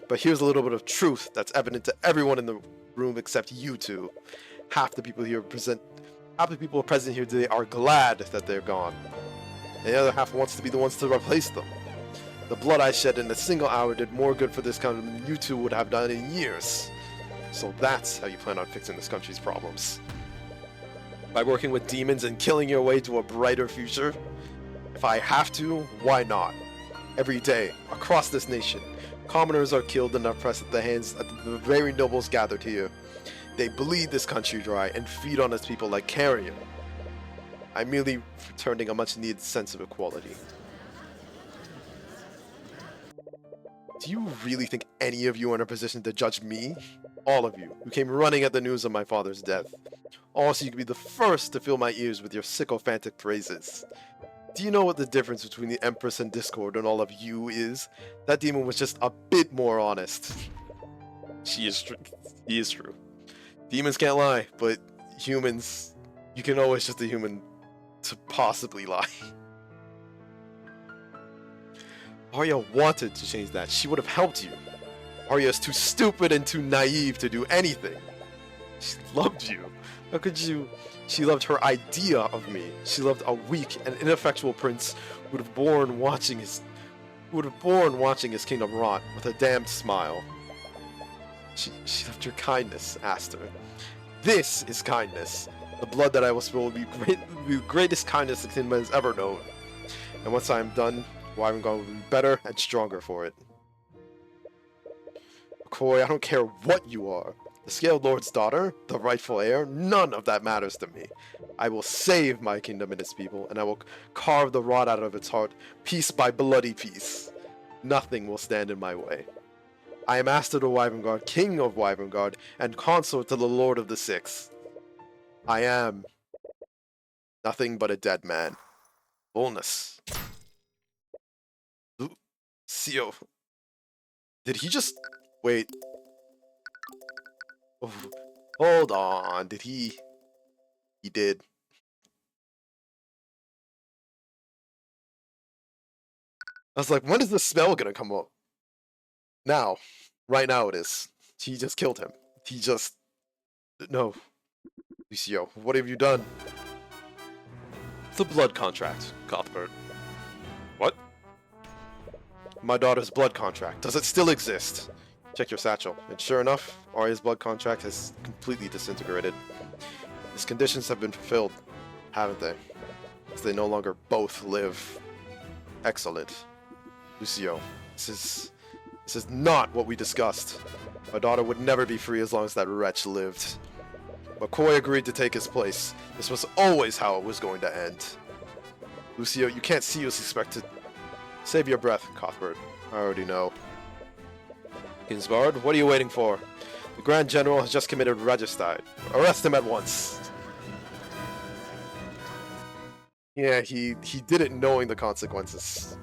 But here's a little bit of truth that's evident to everyone in the room except you two. Half the people present here today are glad that they're gone. And the other half wants to be the ones to replace them. The blood I shed in a single hour did more good for this country than you two would have done in years. So that's how you plan on fixing this country's problems. By working with demons and killing your way to a brighter future? If I have to, why not? Every day, across this nation, commoners are killed and oppressed at the hands of the very nobles gathered here. They bleed this country dry and feed on its people like carrion. I'm merely returning a much-needed sense of equality. Do you really think any of you are in a position to judge me? All of you, who came running at the news of my father's death. All so you could be the first to fill my ears with your sycophantic praises. Do you know what the difference between the Empress and Discord and all of you is? That demon was just a bit more honest. He is true. Demons can't lie, but humans, you can always just a human to possibly lie. Arya wanted to change that. She would have helped you. Arya is too stupid and too naive to do anything. She loved you. How could you? She loved her idea of me. She loved a weak and ineffectual prince who would have born watching his kingdom rot with a damned smile. She loved your kindness, Aster. This is kindness. The blood that I will spill will be the greatest kindness the kingdom has ever known. And once I am done, Wyvern will be better and stronger for it. McCoy, I don't care what you are. The Scaled Lord's daughter, the rightful heir, none of that matters to me. I will save my kingdom and its people, and I will carve the rot out of its heart, piece by bloody piece. Nothing will stand in my way. I am Aster the Wyvern, king of Wyvern, and consort to the Lord of the Six. I am nothing but a dead man. Fullness. Lucio. Did he just... Wait. Oh, hold on. Did he... He did. I was like, when is the spell gonna come up? Now. Right now it is. He just killed him. He just... No. Lucio, what have you done? It's a blood contract, Cuthbert. What? My daughter's blood contract. Does it still exist? Check your satchel. And sure enough, Arya's blood contract has completely disintegrated. His conditions have been fulfilled, haven't they? As they no longer both live. Excellent. Lucio, this is not what we discussed. My daughter would never be free as long as that wretch lived. McCoy agreed to take his place. This was always how it was going to end. Lucio, you can't see what's expected. Save your breath, Cuthbert. I already know. Kingsguard, what are you waiting for? The Grand General has just committed regicide. Arrest him at once. Yeah, he did it knowing the consequences.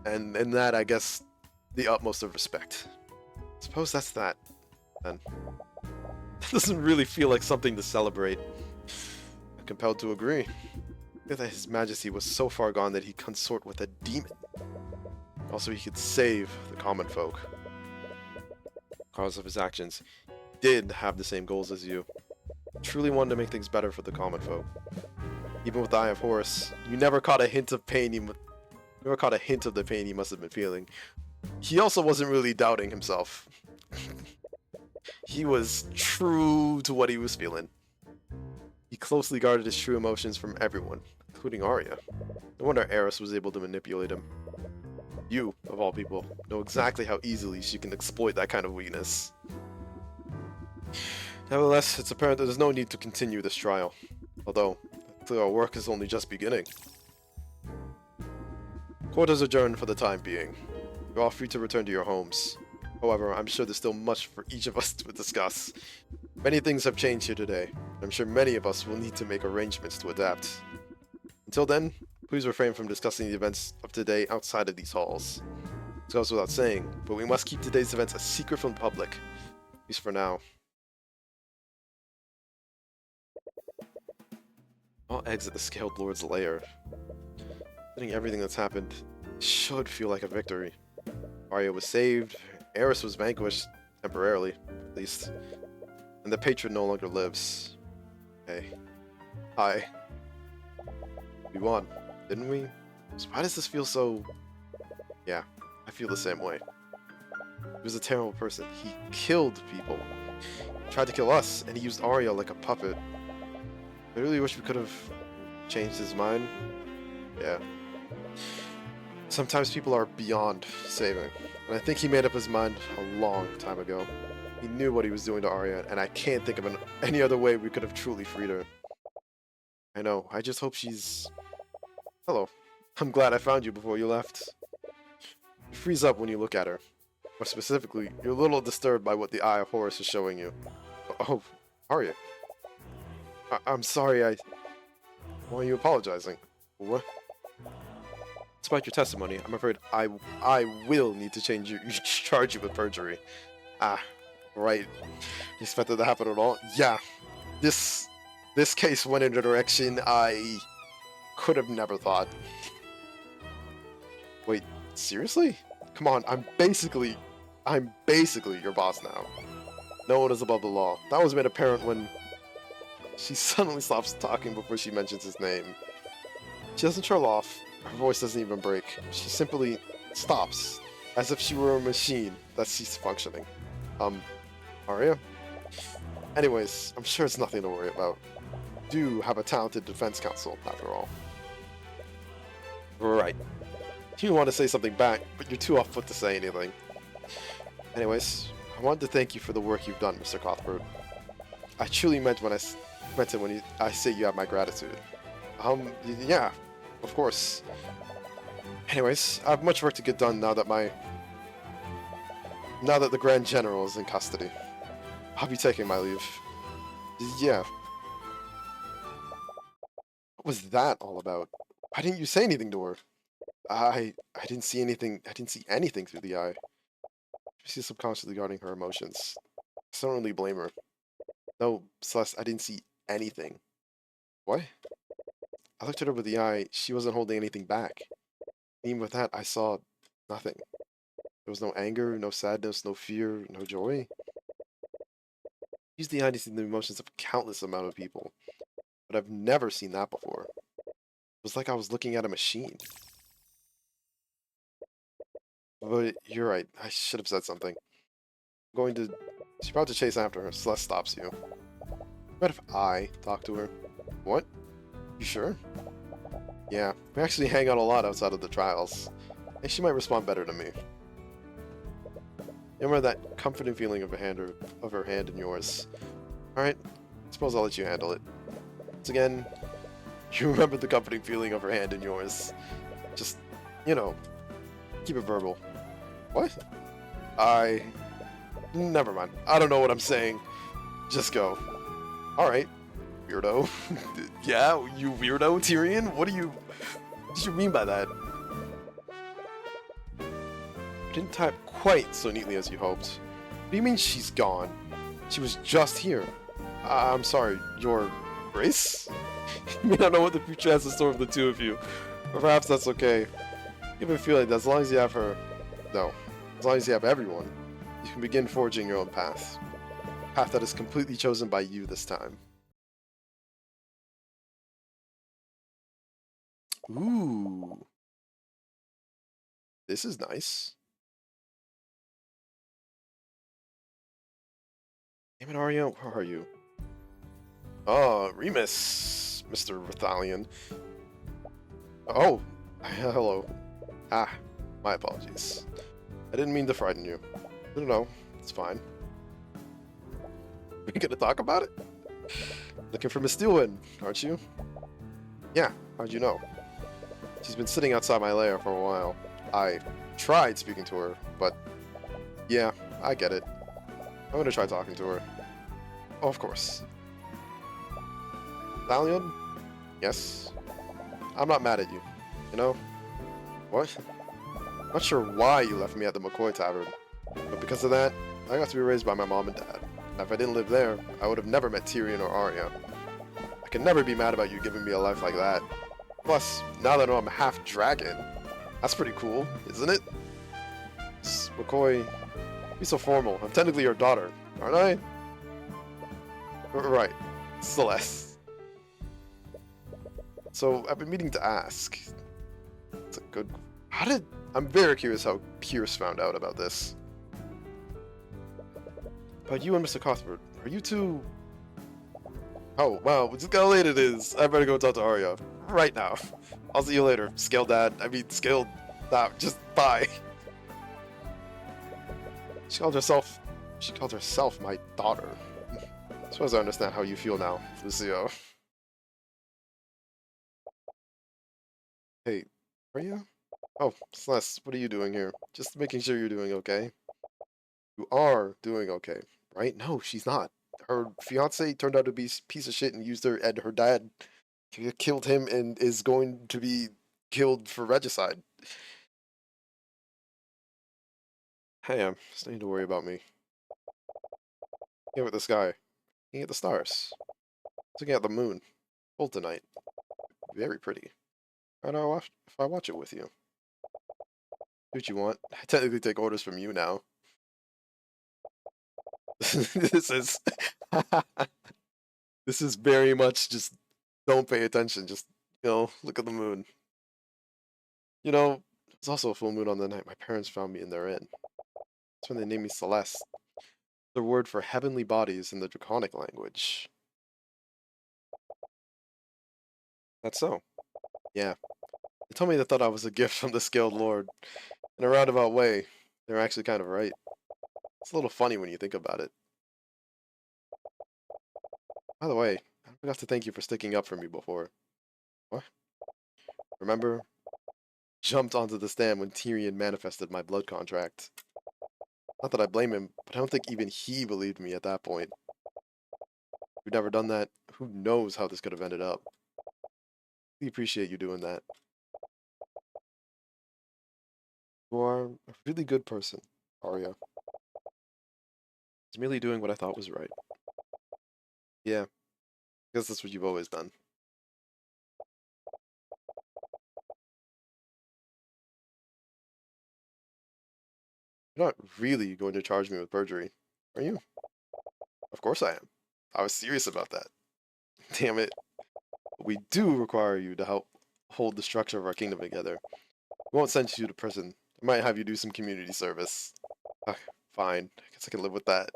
And in that, I guess, the utmost of respect. Suppose that's that, then. That doesn't really feel like something to celebrate. I'm compelled to agree. I feel that His Majesty was so far gone that he consort with a demon. Also, he could save the common folk. Because of his actions, he did have the same goals as you. He truly wanted to make things better for the common folk. Even with the Eye of Horus, you never caught a hint of pain the pain he must have been feeling. He also wasn't really doubting himself. He was true to what he was feeling. He closely guarded his true emotions from everyone, including Arya. No wonder Eris was able to manipulate him. You, of all people, know exactly how easily she can exploit that kind of weakness. Nevertheless, it's apparent that there's no need to continue this trial. Although, our work is only just beginning. Court is adjourned for the time being. You're all free to return to your homes. However, I'm sure there's still much for each of us to discuss. Many things have changed here today, and I'm sure many of us will need to make arrangements to adapt. Until then, please refrain from discussing the events of today outside of these halls. This goes without saying, but we must keep today's events a secret from the public, at least for now. I'll exit the Scaled Lord's lair. I think everything that's happened should feel like a victory. Arya was saved, Eris was vanquished, temporarily, at least, and the patron no longer lives. Hey. Hi. We won, didn't we? So why does this feel so... Yeah, I feel the same way. He was a terrible person. He killed people. He tried to kill us, and he used Arya like a puppet. I really wish we could have changed his mind. Yeah. Sometimes people are beyond saving, and I think he made up his mind a long time ago. He knew what he was doing to Arya, and I can't think of any other way we could have truly freed her. I know, I just hope she's... Hello. I'm glad I found you before you left. You freeze up when you look at her. More specifically, you're a little disturbed by what the Eye of Horus is showing you. Oh, Arya. I'm sorry, Why are you apologizing? What? Despite your testimony, I'm afraid I will need to charge you with perjury. Ah, right. You expected that to happen at all? Yeah. This case went in a direction I could have never thought. Wait, seriously? Come on, I'm basically your boss now. No one is above the law. That was made apparent when she suddenly stops talking before she mentions his name. She doesn't trail off. Her voice doesn't even break. She simply stops, as if she were a machine that ceased functioning. Arya? Anyways, I'm sure it's nothing to worry about. You do have a talented defense counsel, after all. Right. You want to say something back, but you're too off foot to say anything. Anyways, I wanted to thank you for the work you've done, Mr. Cuthbert. I truly meant when I say you have my gratitude. Yeah, of course. Anyways, I have much work to get done now that the Grand General is in custody. I'll be taking my leave. Yeah. What was that all about? Why didn't you say anything to her? I didn't see anything. I didn't see anything through the eye. She's subconsciously guarding her emotions. I don't really blame her. No, Celeste, I didn't see anything. What? I looked at her with the eye. She wasn't holding anything back. Even with that, I saw nothing. There was no anger, no sadness, no fear, no joy. Use the eye to see the emotions of a countless amount of people, but I've never seen that before. It was like I was looking at a machine. But you're right, I should have said something. She's about to chase after her. Celeste stops you. What if I talk to her? What? You sure? Yeah, we actually hang out a lot outside of the trials. And she might respond better to me. You remember that comforting feeling of her hand in yours? Alright, suppose I'll let you handle it. Once again, you remember the comforting feeling of her hand in yours. Just, keep it verbal. What? Never mind. I don't know what I'm saying. Just go. Alright, weirdo. Yeah, you weirdo, Tyrion? What do you mean by that? Didn't type quite so neatly as you hoped. What do you mean she's gone? She was just here. I'm sorry, your Grace? You may not know what the future has in store for the two of you, but perhaps that's okay. You have a feeling that as long as you have her... No, as long as you have everyone, you can begin forging your own path. A path that is completely chosen by you this time. Ooh. This is nice. Damn it, Arya, where are you? Oh, Remus, Mr. Rathalion. Oh, hello. Ah, my apologies. I didn't mean to frighten you. No, it's fine. We gonna talk about it? Looking for Miss Steelwind, aren't you? Yeah, how'd you know? She's been sitting outside my lair for a while. I tried speaking to her, but yeah, I get it. I'm gonna try talking to her. Oh, of course. Thalion? Yes? I'm not mad at you, you know? What? Not sure why you left me at the McCoy Tavern, but because of that, I got to be raised by my mom and dad. And if I didn't live there, I would have never met Tyrion or Arya. I can never be mad about you giving me a life like that. Plus, now that I'm half dragon, that's pretty cool, isn't it? McCoy, be so formal. I'm technically your daughter, aren't I? Right, Celeste. So, I've been meaning to ask. It's a good... I'm very curious how Pierce found out about this. But you and Mr. Cuthbert, are you two... Oh, wow, just how late it is. I better go talk to Arya. Right now. I'll see you later, Scale Dad. Scale... Just bye. She called herself She called herself my daughter. I suppose I understand how you feel now, Lucio. Hey, are you? Oh, Celeste, what are you doing here? Just making sure you're doing okay. You are doing okay, right? No, she's not. Her fiance turned out to be a piece of shit and used her, and her dad killed him and is going to be killed for regicide. Hey, I'm starting to worry about me. Looking at the sky, looking at the stars, looking at the moon. Full tonight. Very pretty. Why don't I watch if I watch it with you? Do what you want. I technically take orders from you now. This is this is very much just don't pay attention. Just look at the moon. It's also a full moon on the night my parents found me in their inn. That's when they named me Celeste. The word for heavenly bodies in the Draconic language. That's so. Yeah. They told me they thought I was a gift from the Scaled Lord. In a roundabout way, they're actually kind of right. It's a little funny when you think about it. By the way, I forgot to thank you for sticking up for me before. What? Remember? Jumped onto the stand when Tyrion manifested my blood contract. Not that I blame him, but I don't think even he believed me at that point. If we'd never done that, who knows how this could have ended up. We appreciate you doing that. You are a really good person, Arya. I was merely doing what I thought was right. Yeah, I guess that's what you've always done. You're not really going to charge me with perjury, are you? Of course I am. I was serious about that. Damn it. We do require you to help hold the structure of our kingdom together. We won't send you to prison. I might have you do some community service. Fine. I guess I can live with that.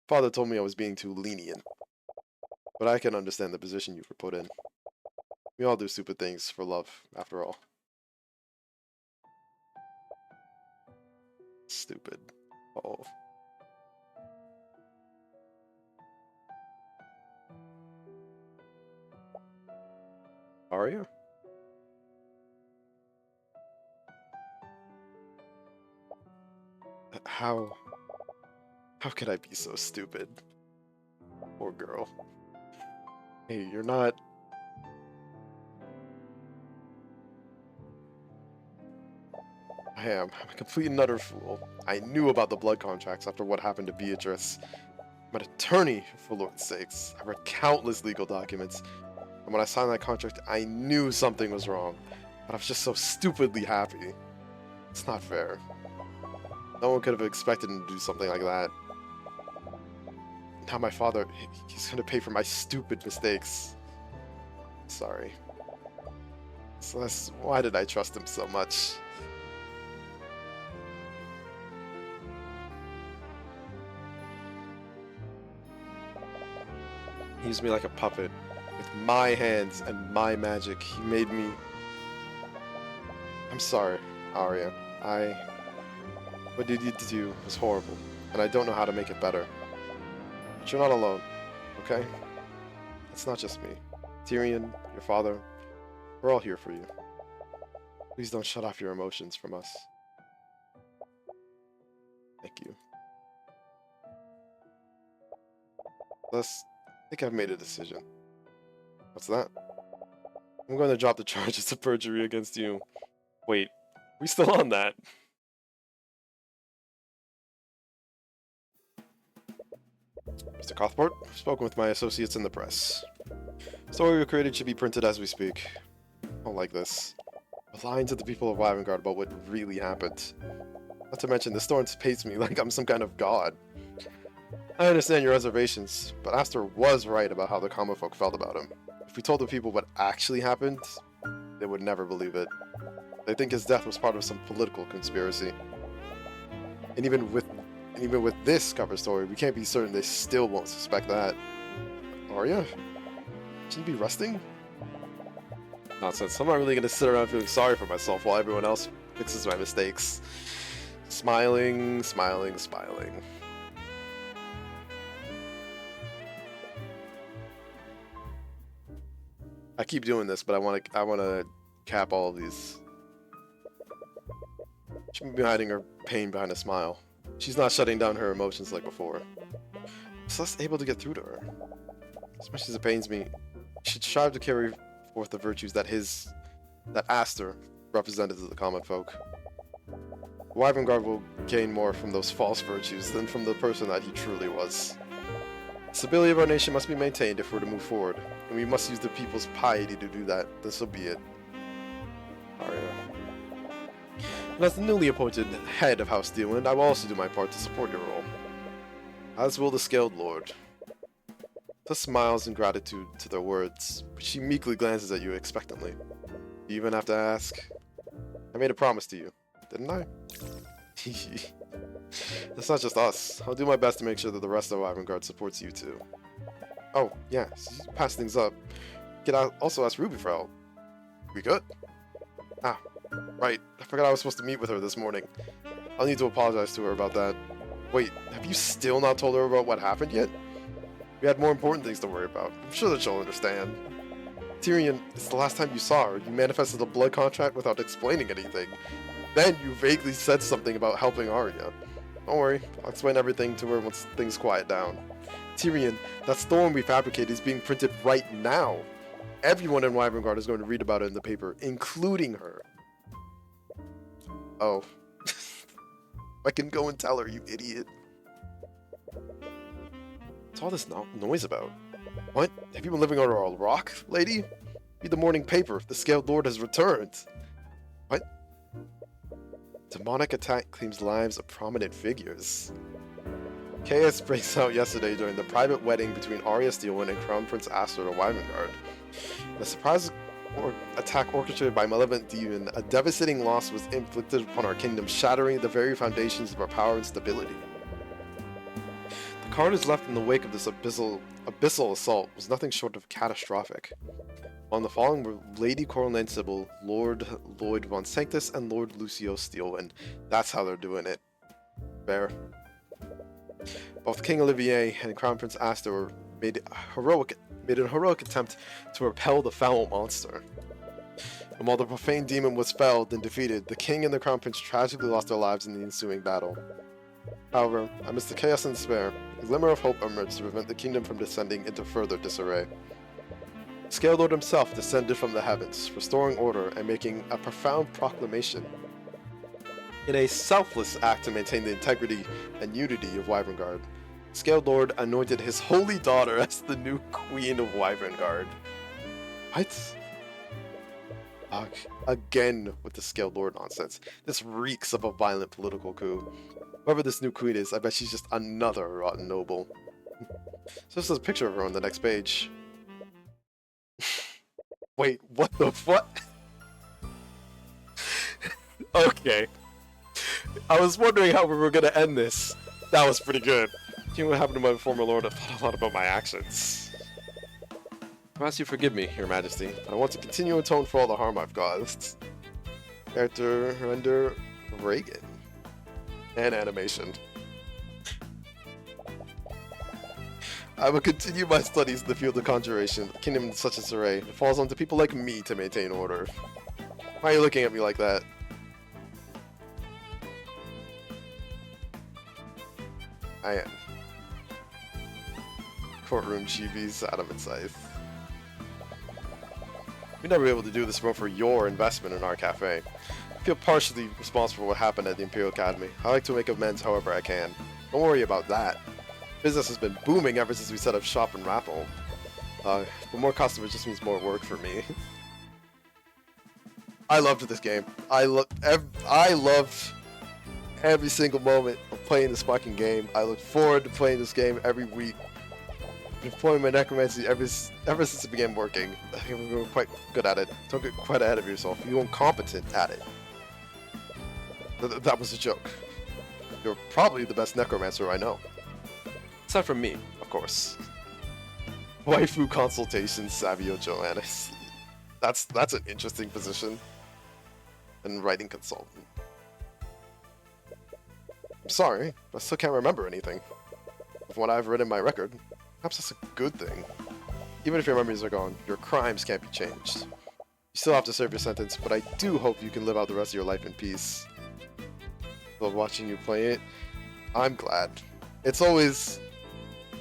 Father told me I was being too lenient. But I can understand the position you were put in. We all do stupid things for love, after all. Stupid. Oh. Arya? How could I be so stupid? Poor girl. Hey, you're not... I am. I'm a complete and utter fool. I knew about the blood contracts after what happened to Beatrice. I'm an attorney, for Lord's sakes. I read countless legal documents. And when I signed that contract, I knew something was wrong. But I was just so stupidly happy. It's not fair. No one could have expected him to do something like that. Now my father, he's going to pay for my stupid mistakes. Sorry. Celeste, why did I trust him so much? He used me like a puppet. With my hands and my magic, he made me... I'm sorry, Arya. What you did to do was horrible, and I don't know how to make it better. But you're not alone, okay? It's not just me. Tyrion, your father, we're all here for you. Please don't shut off your emotions from us. Thank you. Thus, I think I've made a decision. What's that? I'm going to drop the charges of perjury against you. Wait, we still on that? Mr. Cuthbert, I've spoken with my associates in the press. The story we created should be printed as we speak. I don't like this. We're lying to the people of Wyvengard about what really happened. Not to mention, this Thorns pays me like I'm some kind of god. I understand your reservations, but Aster was right about how the common folk felt about him. If we told the people what actually happened, they would never believe it. They think his death was part of some political conspiracy. And even with this cover story, we can't be certain they still won't suspect that. Arya? Shouldn't you be resting? Nonsense. I'm not really gonna sit around feeling sorry for myself while everyone else fixes my mistakes. Smiling, smiling, smiling. I keep doing this, but I wanna cap all of these. She may be hiding her pain behind a smile. She's not shutting down her emotions like before. Celeste's able to get through to her. As much as it pains me, she should strive to carry forth the virtues that Aster represented to the common folk. The Wyvern Guard will gain more from those false virtues than from the person that he truly was. The stability of our nation must be maintained if we're to move forward, and we must use the people's piety to do that. This will be it. Arya. And as the newly appointed head of House Steelwind, I will also do my part to support your role. As will the Scaled Lord. Thus smiles in gratitude to their words, but she meekly glances at you expectantly. You even have to ask, I made a promise to you, didn't I? That's not just us. I'll do my best to make sure that the rest of Wyvern Guard supports you too. Oh, yeah, so pass things up. Can I also ask Ruby for help? We good? Ah, right. I forgot I was supposed to meet with her this morning. I'll need to apologize to her about that. Wait, have you still not told her about what happened yet? We had more important things to worry about. I'm sure that she'll understand. Tyrion, it's the last time you saw her. You manifested a blood contract without explaining anything. Then you vaguely said something about helping Arya. Don't worry, I'll explain everything to her once things quiet down. Tyrion, that storm we fabricated is being printed right now. Everyone in Wyvern Guard is going to read about it in the paper, including her. Oh. I can go and tell her, you idiot. What's all this noise about? What? Have you been living under a rock, lady? Read the morning paper. The Scaled Lord has returned. What? Demonic attack claims lives of prominent figures. Chaos breaks out yesterday during the private wedding between Arya Steelwind and Crown Prince Aster of Wyvern Guard. In a surprise attack orchestrated by malevolent demon, a devastating loss was inflicted upon our kingdom, shattering the very foundations of our power and stability. The carnage left in the wake of this abyssal assault was nothing short of catastrophic. On the following were Lady Coraline Sybil, Lord Lloyd von Sanctus, and Lord Lucio Steelwind. That's how they're doing it. Fair. Both King Olivier and Crown Prince Aster made an heroic attempt to repel the foul monster. And while the profane demon was felled and defeated, the king and the crown prince tragically lost their lives in the ensuing battle. However, amidst the chaos and despair, a glimmer of hope emerged to prevent the kingdom from descending into further disarray. The Scaled Lord himself descended from the heavens, restoring order and making a profound proclamation. In a selfless act to maintain the integrity and unity of Wyvern Guard, the Scaled Lord anointed his holy daughter as the new Queen of Wyvern Guard. What? Again with the Scaled Lord nonsense. This reeks of a violent political coup. Whoever this new queen is, I bet she's just another rotten noble. So this is a picture of her on the next page. Wait, what the fuck? Okay. I was wondering how we were gonna end this. That was pretty good. You know what happened to my former lord? I thought a lot about my actions. I ask you forgive me, Your Majesty, but I want to continue to atone for all the harm I've caused. Character render Reagan. And animation. I will continue my studies in the field of conjuration. The kingdom in such a disarray. It falls on to people like me to maintain order. Why are you looking at me like that? I am. Courtroom GB's Adam and Scythe. We'd never be able to do this for your investment in our cafe. I feel partially responsible for what happened at the Imperial Academy. I like to make amends however I can. Don't worry about that. Business has been booming ever since we set up shop in Raffle. But more customers just means more work for me. I loved this game. I loved every single moment of playing this fucking game. I look forward to playing this game every week. I've been playing my necromancy ever since it began working. I think we're quite good at it. Don't get quite ahead of yourself. You're incompetent at it. That was a joke. You're probably the best necromancer I know. Aside from me, of course. Waifu consultation, Savio Joannis. That's an interesting position. And writing consultant. I'm sorry, I still can't remember anything. From what I've read in my record, perhaps that's a good thing. Even if your memories are gone, your crimes can't be changed. You still have to serve your sentence, but I do hope you can live out the rest of your life in peace. While watching you play it, I'm glad. It's always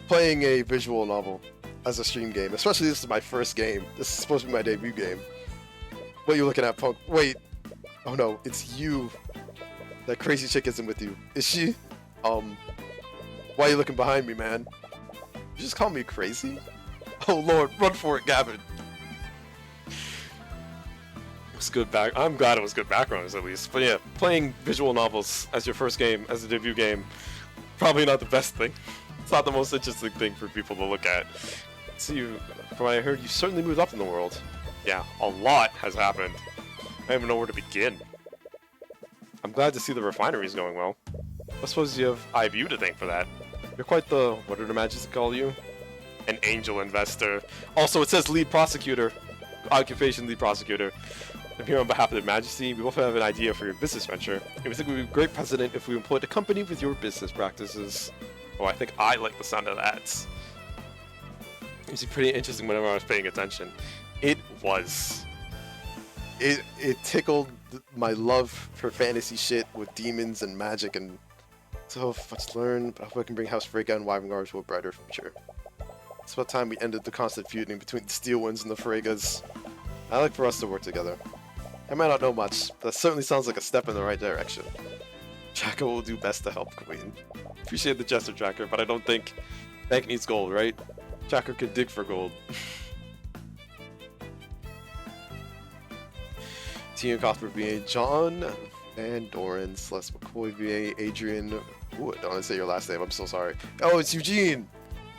playing a visual novel as a stream game, especially this is my first game. This is supposed to be my debut game. What are you looking at, punk? Wait. Oh no, it's you. That crazy chick isn't with you. Is she? Why are you looking behind me, man? You just call me crazy? Oh lord, run for it, Gavin. It was good I'm glad it was good background at least. But yeah, playing visual novels as your first game, as a debut game, probably not the best thing. It's not the most interesting thing for people to look at. So from what I heard, you certainly moved up in the world. Yeah, a lot has happened. I don't even know where to begin. I'm glad to see the refinery's going well. I suppose you have IBU to thank for that. You're quite the, what did the Majesty call you? An angel investor. Also, it says lead prosecutor. Occupation lead prosecutor. I'm here on behalf of the Majesty. We both have an idea for your business venture. And we think it would be a great precedent if we employed a company with your business practices. Oh, I think I like the sound of that. It was pretty interesting whenever I was paying attention. It was. It tickled my love for fantasy shit with demons and magic and so much to learn, but I hope I can bring House Freyga and Wyvern to a brighter future. It's about time we ended the constant feuding between the Steel Winds and the Freygas. I'd like for us to work together. I might not know much, but that certainly sounds like a step in the right direction. Tracker will do best to help, Queen. Appreciate the gesture, Tracker, but I don't think Bank needs gold, right? Tracker could dig for gold. Tyrion Cuthbert VA, John Van Doren, Celeste McCoy VA, Adrian. Ooh, I don't want to say your last name, I'm so sorry. Oh, it's Eugene!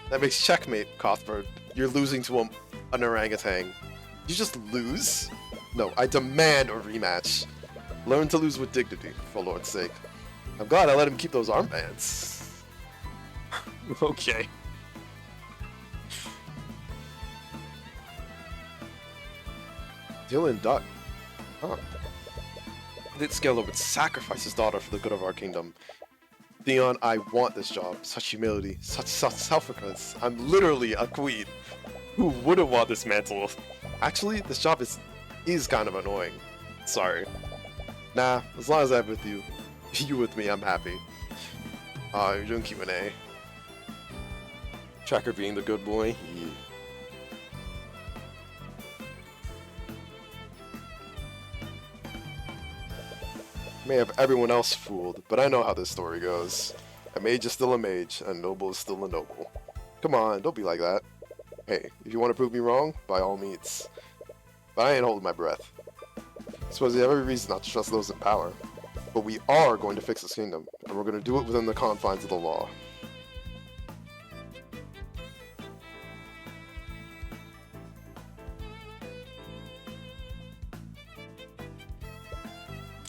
That makes checkmate, Cuthbert. You're losing to an orangutan. You just lose? No, I demand a rematch. Learn to lose with dignity, for Lord's sake. I'm glad I let him keep those armbands. Okay. Dylan Duck. Huh. That Scalar would sacrifice his daughter for the good of our kingdom. Theon, I want this job. Such humility, such self-sacrifice. I'm literally a queen. Who wouldn't want this mantle? Actually, this job is kind of annoying. Sorry. Nah, as long as I'm with you, you with me, I'm happy. You're doing Q&A. Tracker being the good boy. Yeah. May have everyone else fooled, but I know how this story goes. A mage is still a mage, and a noble is still a noble. Come on, don't be like that. Hey, if you want to prove me wrong, by all means. But I ain't holding my breath. I suppose you have every reason not to trust those in power. But we are going to fix this kingdom, and we're going to do it within the confines of the law.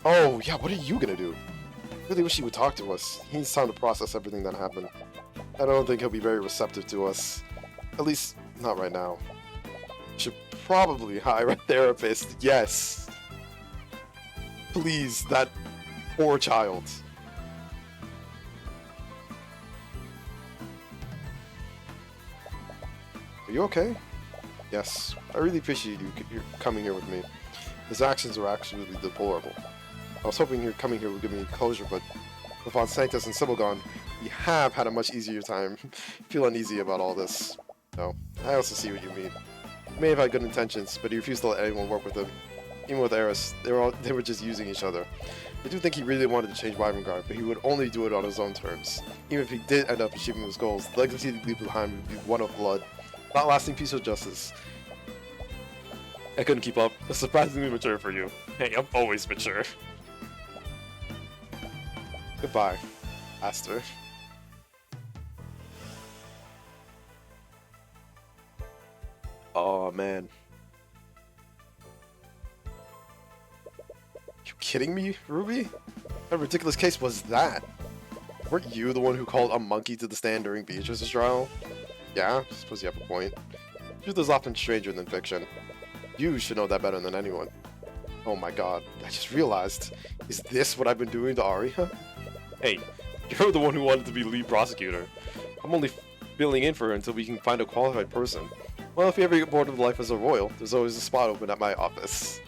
Oh, yeah, what are you gonna do? I really wish he would talk to us. He needs time to process everything that happened. I don't think he'll be very receptive to us. At least, not right now. Should probably hire a therapist, yes. Please, that poor child. Are you okay? Yes, I really appreciate you coming here with me. His actions are actually deplorable. I was hoping your coming here would give me closure, but with Von Sanctus and Sibylgon, we have had a much easier time. Feel uneasy about all this. No, I also see what you mean. He may have had good intentions, but he refused to let anyone work with him. Even with Eris, they were just using each other. I do think he really wanted to change Wyvern, but he would only do it on his own terms. Even if he did end up achieving his goals, the legacy he'd leave behind would be one of blood, not lasting peace or justice. I couldn't keep up. That's surprisingly mature for you. Hey, I'm always mature. Goodbye, Aster. Oh man. You kidding me, Ruby? What ridiculous case was that? Weren't you the one who called a monkey to the stand during Beatrice's trial? Yeah, I suppose you have a point. Truth is often stranger than fiction. You should know that better than anyone. Oh my god, I just realized. Is this what I've been doing to Arya? Hey, you're the one who wanted to be lead prosecutor. I'm only filling in for her until we can find a qualified person. Well, if you ever get bored of life as a royal, there's always a spot open at my office.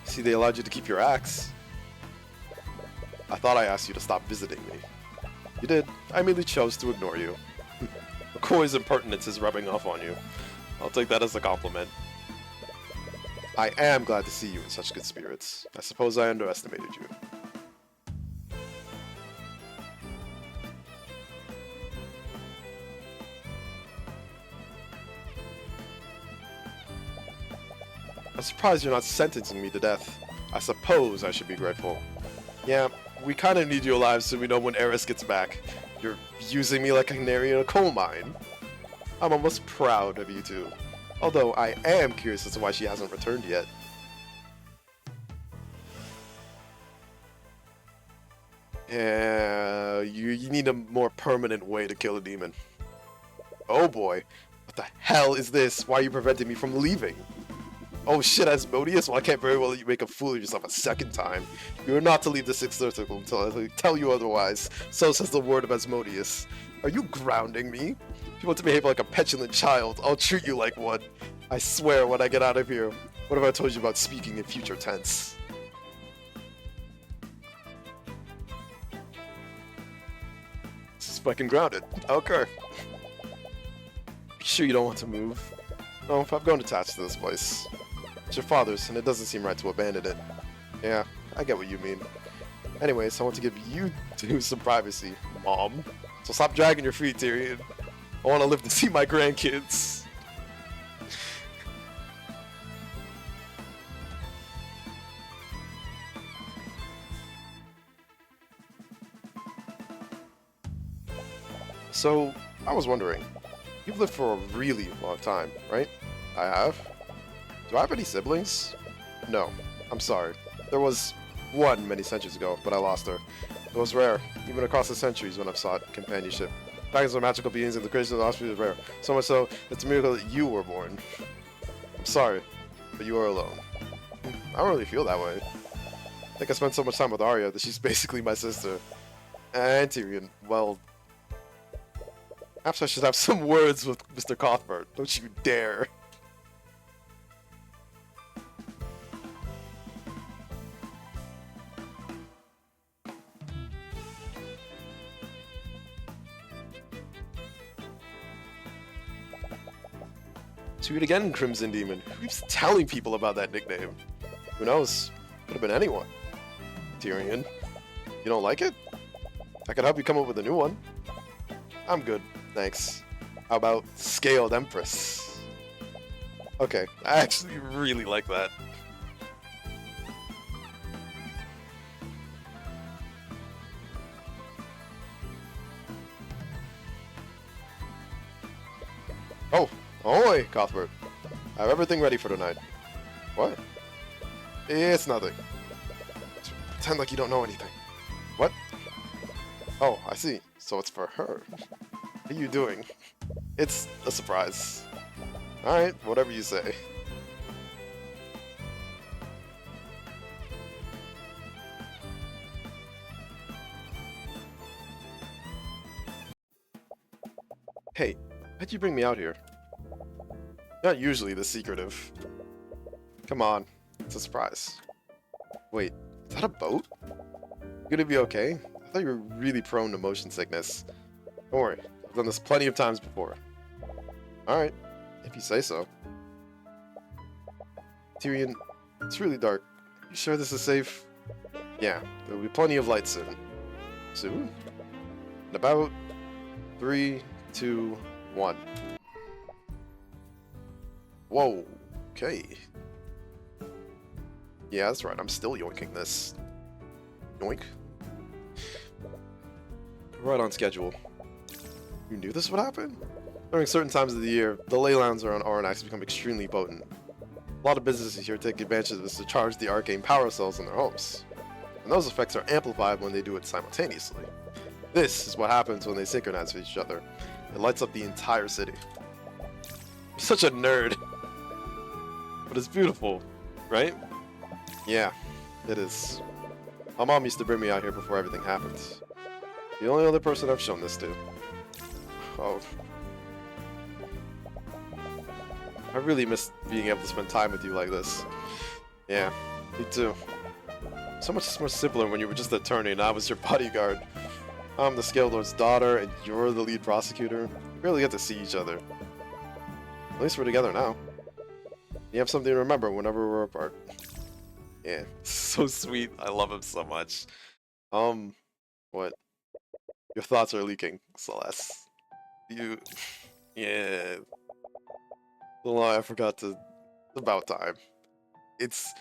See, they allowed you to keep your axe. I thought I asked you to stop visiting me. You did. I merely chose to ignore you. McCoy's impertinence is rubbing off on you. I'll take that as a compliment. I am glad to see you in such good spirits. I suppose I underestimated you. I'm surprised you're not sentencing me to death. I suppose I should be grateful. Yeah, we kind of need you alive so we know when Eris gets back. You're using me like a canary in a coal mine. I'm almost proud of you two. Although I am curious as to why she hasn't returned yet. Yeah, you need a more permanent way to kill a demon. Oh boy, what the hell is this? Why are you preventing me from leaving? Oh shit, Asmodeus? Well, I can't very well let you make a fool of yourself a second time. You are not to leave the Sixth Circle until I tell you otherwise. So says the word of Asmodeus. Are you grounding me? If you want to behave like a petulant child, I'll treat you like one. I swear when I get out of here. What have I told you about speaking in future tense? This is fucking grounded. Okay. Be sure you don't want to move. No, I've grown attached to this place. It's your father's, and it doesn't seem right to abandon it. Yeah, I get what you mean. Anyways, I want to give you two some privacy, Mom. So stop dragging your feet, Tyrion. I want to live to see my grandkids. So, I was wondering, you've lived for a really long time, right? I have. Do I have any siblings? No, I'm sorry. There was one many centuries ago, but I lost her. It was rare, even across the centuries when I've sought companionship. Dragons are magical beings and the creation of the offspring is rare. So much so, it's a miracle that you were born. I'm sorry, but you are alone. I don't really feel that way. I think I spent so much time with Arya that she's basically my sister. And Tyrion, well... Perhaps I should have some words with Mr. Cuthbert. Don't you dare. To it again, Crimson Demon. Who keeps telling people about that nickname? Who knows? Could have been anyone. Tyrion. You don't like it? I could help you come up with a new one. I'm good, thanks. How about Scaled Empress? Okay, I actually really like that. Oh, ahoy, Cuthbert. I have everything ready for tonight. What? It's nothing. Pretend like you don't know anything. What? Oh, I see. So it's for her. What are you doing? It's a surprise. Alright, whatever you say. Hey, why'd you bring me out here? Not usually this secretive. Come on, it's a surprise. Wait, is that a boat? You gonna be okay? I thought you were really prone to motion sickness. Don't worry, I've done this plenty of times before. Alright, if you say so. Tyrion, it's really dark. You sure this is safe? Yeah, there will be plenty of light soon. Soon? In about 3, 2, 1. Whoa, okay. Yeah, that's right, I'm still yoinking this. Yoink. Right on schedule. You knew this would happen? During certain times of the year, the ley lines around Aranax become extremely potent. A lot of businesses here take advantage of this to charge the arcane power cells in their homes. And those effects are amplified when they do it simultaneously. This is what happens when they synchronize with each other. It lights up the entire city. You're such a nerd. But it's beautiful, right? Yeah, it is. My mom used to bring me out here before everything happened. The only other person I've shown this to. Oh. I really miss being able to spend time with you like this. Yeah, me too. So much more simpler when you were just the attorney and I was your bodyguard. I'm the Scale Lord's daughter and you're the lead prosecutor. We barely get to see each other. At least we're together now. You have something to remember whenever we're apart. Yeah, so sweet. I love him so much. What? Your thoughts are leaking, Celeste. You... Yeah... Well, I forgot to... About time. It's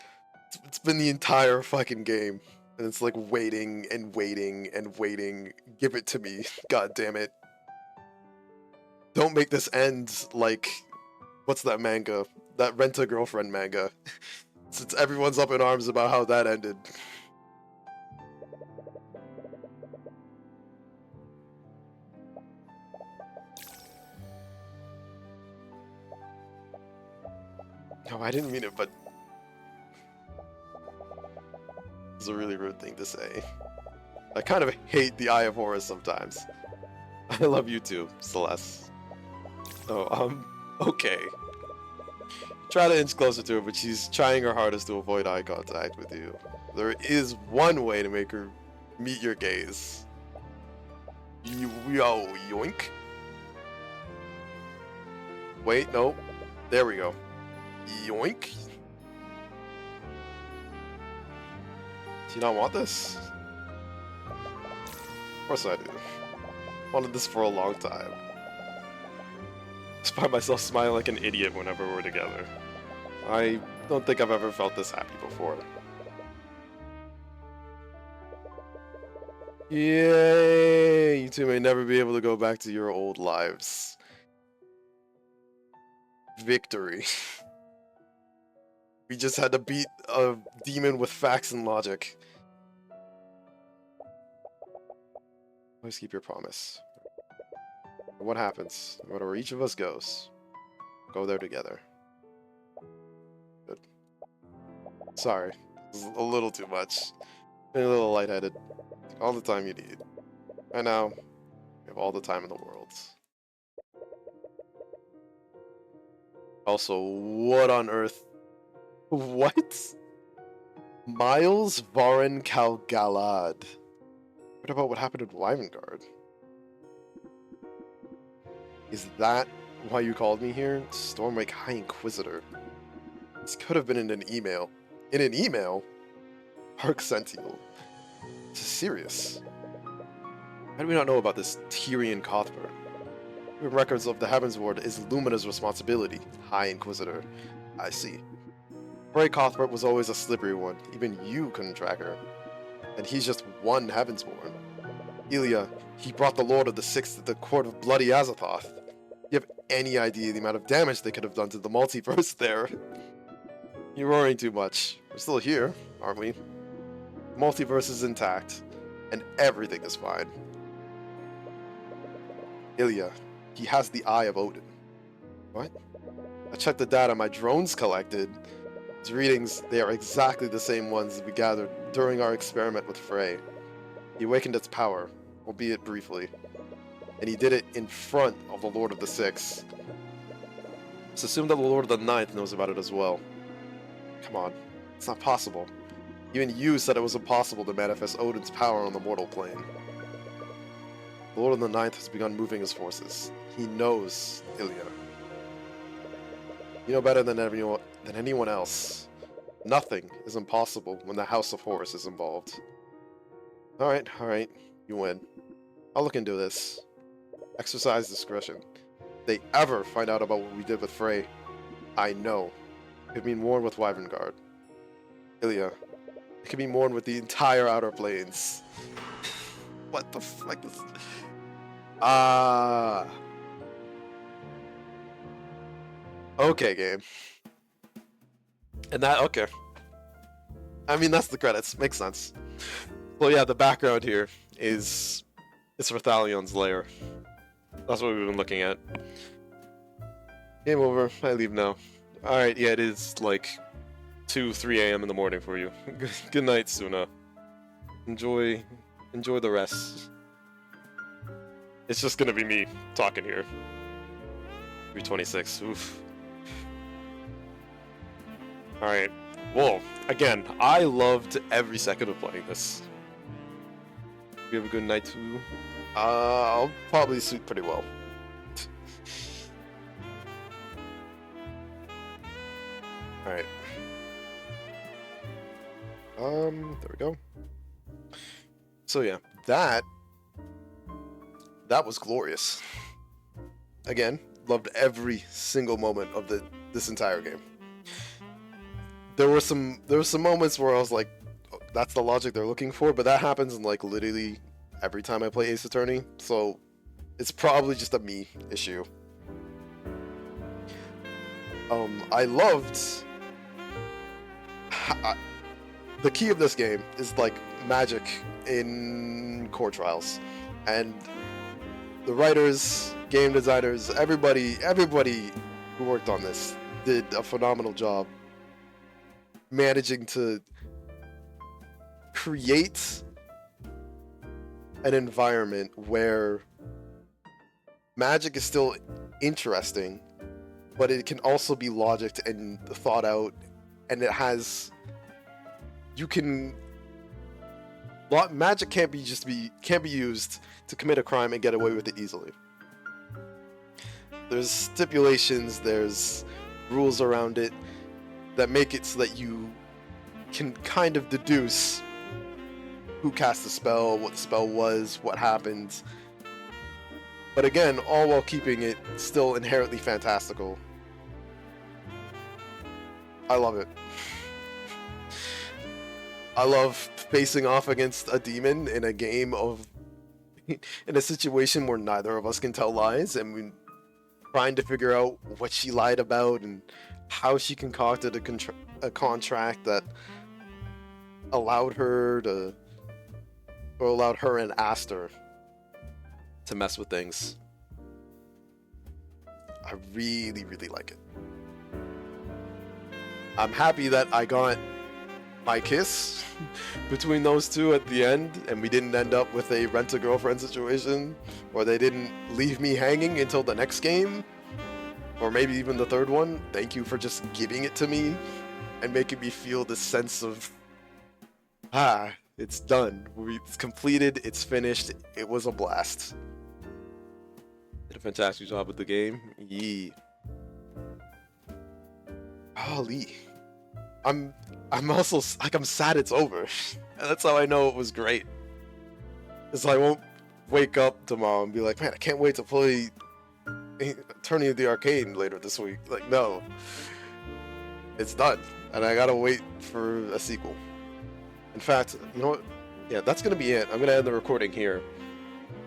been the entire fucking game. And it's like waiting and waiting and waiting. Give it to me. God damn it. Don't make this end like... What's that manga? That Rent-A-Girlfriend manga. Since everyone's up in arms about how that ended. No, I didn't mean it, but... It's a really rude thing to say. I kind of hate the Eye of Horus sometimes. I love you too, Celeste. Oh, okay. Try to inch closer to her, but she's trying her hardest to avoid eye contact with you. There is one way to make her meet your gaze. Yo, yoink. Wait, no. There we go. Yoink. Do you not want this? Of course I do. Wanted this for a long time. I find myself smiling like an idiot whenever we're together. I don't think I've ever felt this happy before. Yay! You two may never be able to go back to your old lives. Victory. We just had to beat a demon with facts and logic. Always keep your promise. And what happens, no matter where each of us goes, go there together. Good. Sorry, this is a little too much. Been a little lightheaded. All the time you need. Right now, you have all the time in the world. Also, what on earth? What? Miles Varen Calgalad. What about what happened at Wyvengard? Is that why you called me here? Stormwake High Inquisitor. This could have been in an email. In an email? Arccentil. This is serious. How do we not know about this Tyrion Cuthbert? Keeping records of the Heavens Ward is Lumina's responsibility. High Inquisitor. I see. Frey Cuthbert was always a slippery one. Even you couldn't track her. And he's just one Heavensborn. Ilya, he brought the Lord of the Sixth to the court of bloody Azathoth. You have any idea the amount of damage they could have done to the multiverse there? You're worrying too much. We're still here, aren't we? The multiverse is intact, and everything is fine. Ilya, he has the Eye of Odin. What? I checked the data my drones collected. His readings, they are exactly the same ones we gathered during our experiment with Frey. He awakened its power, albeit briefly, and he did it in front of the Lord of the Six. It's assumed that the Lord of the Ninth knows about it as well. Come on, it's not possible. Even you said it was impossible to manifest Odin's power on the mortal plane. The Lord of the Ninth has begun moving his forces. He knows Ilya. You know better than anyone else. Nothing is impossible when the House of Horus is involved. Alright, you win. I'll look into this. Exercise discretion. If they ever find out about what we did with Frey, I know. It could mean warned with Wyvengard. Ilya, it could be mourned with the entire Outer Planes. What the fuck is... Okay, game. And that, okay. I mean, that's the credits. Makes sense. Well, yeah, the background here is... It's Rathalion's lair. That's what we've been looking at. Game over. I leave now. Alright, yeah, it is like 2, 3 a.m. in the morning for you. Good night, Suna. Enjoy the rest. It's just gonna be me talking here. 326. Oof. All right. Well, again, I loved every second of playing this. You have a good night too. I'll probably sleep pretty well. All right. There we go. So yeah, that was glorious. Again, loved every single moment of this entire game. There were some moments where I was like, oh, that's the logic they're looking for, but that happens in like literally every time I play Ace Attorney, so it's probably just a me issue. I loved the key of this game is like magic in core trials, and the writers, game designers, everybody who worked on this did a phenomenal job managing to create an environment where magic is still interesting, but it can also be logicked and thought out, and it has, you can, magic can't be used to commit a crime and get away with it easily. There's stipulations, there's rules around it that make it so that you can kind of deduce who cast the spell, what the spell was, what happened. But again, all while keeping it still inherently fantastical. I love it. I love facing off against a demon in a game of, in a situation where neither of us can tell lies, and we're trying to figure out what she lied about and how she concocted a contract that allowed her and Aster to mess with things. I really, really like it. I'm happy that I got my kiss between those two at the end, and we didn't end up with a rent-a-girlfriend situation, or they didn't leave me hanging until the next game, or maybe even the third one. Thank you for just giving it to me and making me feel this sense of, it's done. It's completed. It's finished. It was a blast. Did a fantastic job with the game. Yee. Holy. I'm also, like, I'm sad it's over. And that's how I know it was great. So I won't wake up tomorrow and be like, man, I can't wait to play Attorney of the Arcane later this week. Like, no. It's done. And I gotta wait for a sequel. In fact, you know what? Yeah, that's gonna be it. I'm gonna end the recording here.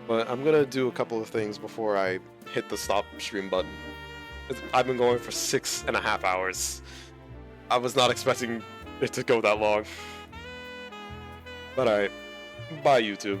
But I'm gonna do a couple of things before I hit the stop stream button. I've been going for 6.5 hours. I was not expecting it to go that long. But alright. Bye, YouTube.